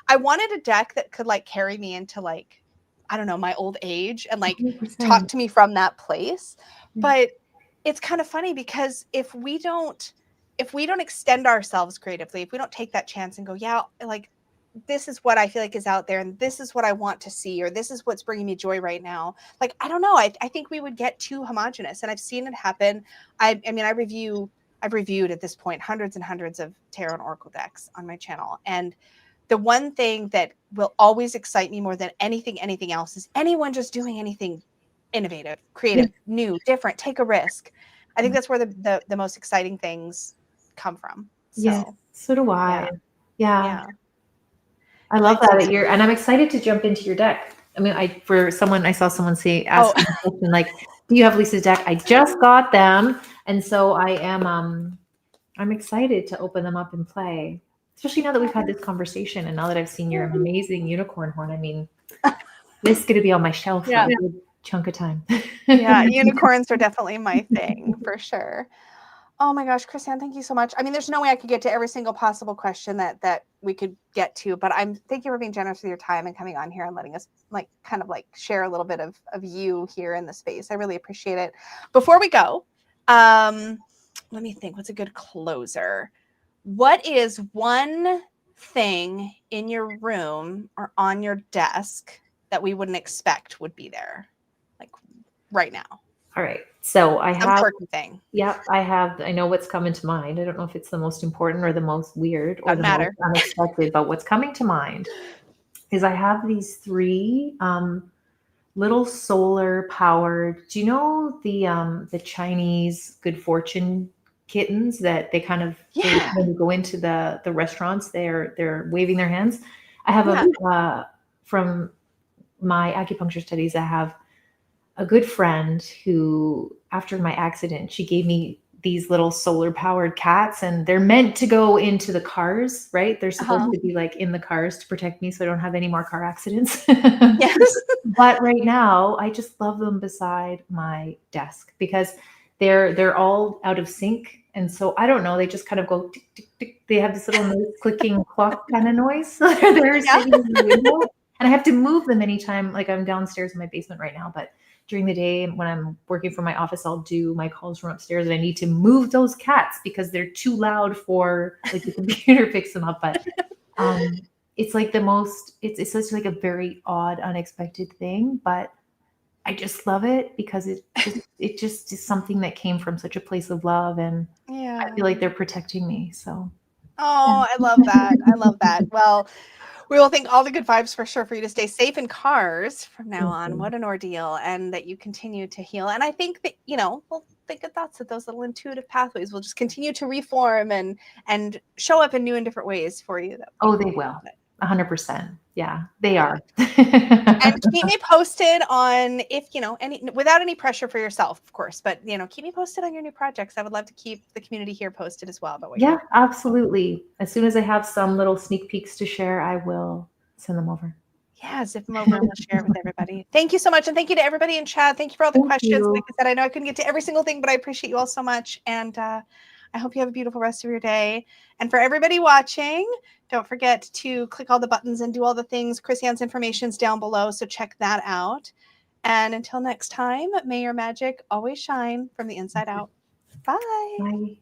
I wanted a deck that could like carry me into, like, I don't know, my old age and like talk 100%. to me from that place. Yeah. But it's kind of funny because if we don't extend ourselves creatively, if we don't take that chance and go, yeah, like, this is what I feel like is out there and this is what I want to see, or this is what's bringing me joy right now. Like, I don't know. I think we would get too homogenous, and I've seen it happen. I mean, I've reviewed at this point hundreds and hundreds of tarot and oracle decks on my channel. And the one thing that will always excite me more than anything else is anyone just doing anything innovative, Yeah. creative, new, different, take a risk. I think that's where the most exciting things come from. Yes, So so do I. yeah, Yeah. yeah. I love that you're, and I'm excited to jump into your deck. I mean, I saw someone Oh, ask me a question like, do you have Lisa's deck? I just got them. And so I'm excited to open them up and play, especially now that we've had this conversation and now that I've seen your amazing unicorn horn. I mean, this is going to be on my shelf for yeah. a good chunk of time. Yeah, unicorns are definitely my thing for sure. Oh my gosh, Chris-Anne, thank you so much. I mean, there's no way I could get to every single possible question that we could get to, but thank you for being generous with your time and coming on here and letting us, like, kind of like share a little bit of you here in the space. I really appreciate it. Before we go, let me think, what's a good closer? What is one thing in your room or on your desk that we wouldn't expect would be there, like, right now? All right. So Some quirky thing. I know what's coming to mind. I don't know if it's the most important or the most weird or Doesn't the most matter. unexpected, but what's coming to mind is I have these three little solar powered. Do you know the Chinese good fortune kittens that they kind of Yeah. when you go into the restaurants, they're waving their hands. I have Yeah. from my acupuncture studies, I have a good friend who, after my accident, she gave me these little solar powered cats, and they're meant to go into the cars, right? They're supposed to be like in the cars to protect me so I don't have any more car accidents. Yes. But right now, I just love them beside my desk because they're all out of sync. And so I don't know, they just kind of go tick, tick, tick. They have this little noise, clicking clock kind of noise. They're Yeah. sitting in the window. And I have to move them anytime. Like, I'm downstairs in my basement right now, but during the day when I'm working from my office, I'll do my calls from upstairs and I need to move those cats because they're too loud for, like, the computer picks them up. But it's like it's such like a very odd, unexpected thing, but I just love it because it just is something that came from such a place of love, and I Yeah. feel like they're protecting me. So Oh, I love that. I love that. Well, we will think all the good vibes for sure for you to stay safe in cars from now thank on. you. What an ordeal. And that you continue to heal. And I think that, we'll think good thoughts that those little intuitive pathways will just continue to reform and show up in new and different ways for you. That would Oh, be they cool. will. 100%. Yeah, they are. And keep me posted on if, any, without any pressure for yourself, of course, but, keep me posted on your new projects. I would love to keep the community here posted as well about what you're Yeah, doing. absolutely. As soon as I have some little sneak peeks to share, I will send them over. Yeah, zip them over and we'll share it with everybody. Thank you so much. And thank you to everybody in chat. Thank you for all the Thank questions. you. Like I said, I know I couldn't get to every single thing, but I appreciate you all so much. And I hope you have a beautiful rest of your day. And for everybody watching, don't forget to click all the buttons and do all the things. Chris-Anne's information is down below, so check that out. And until next time, may your magic always shine from the inside out. Bye. Bye.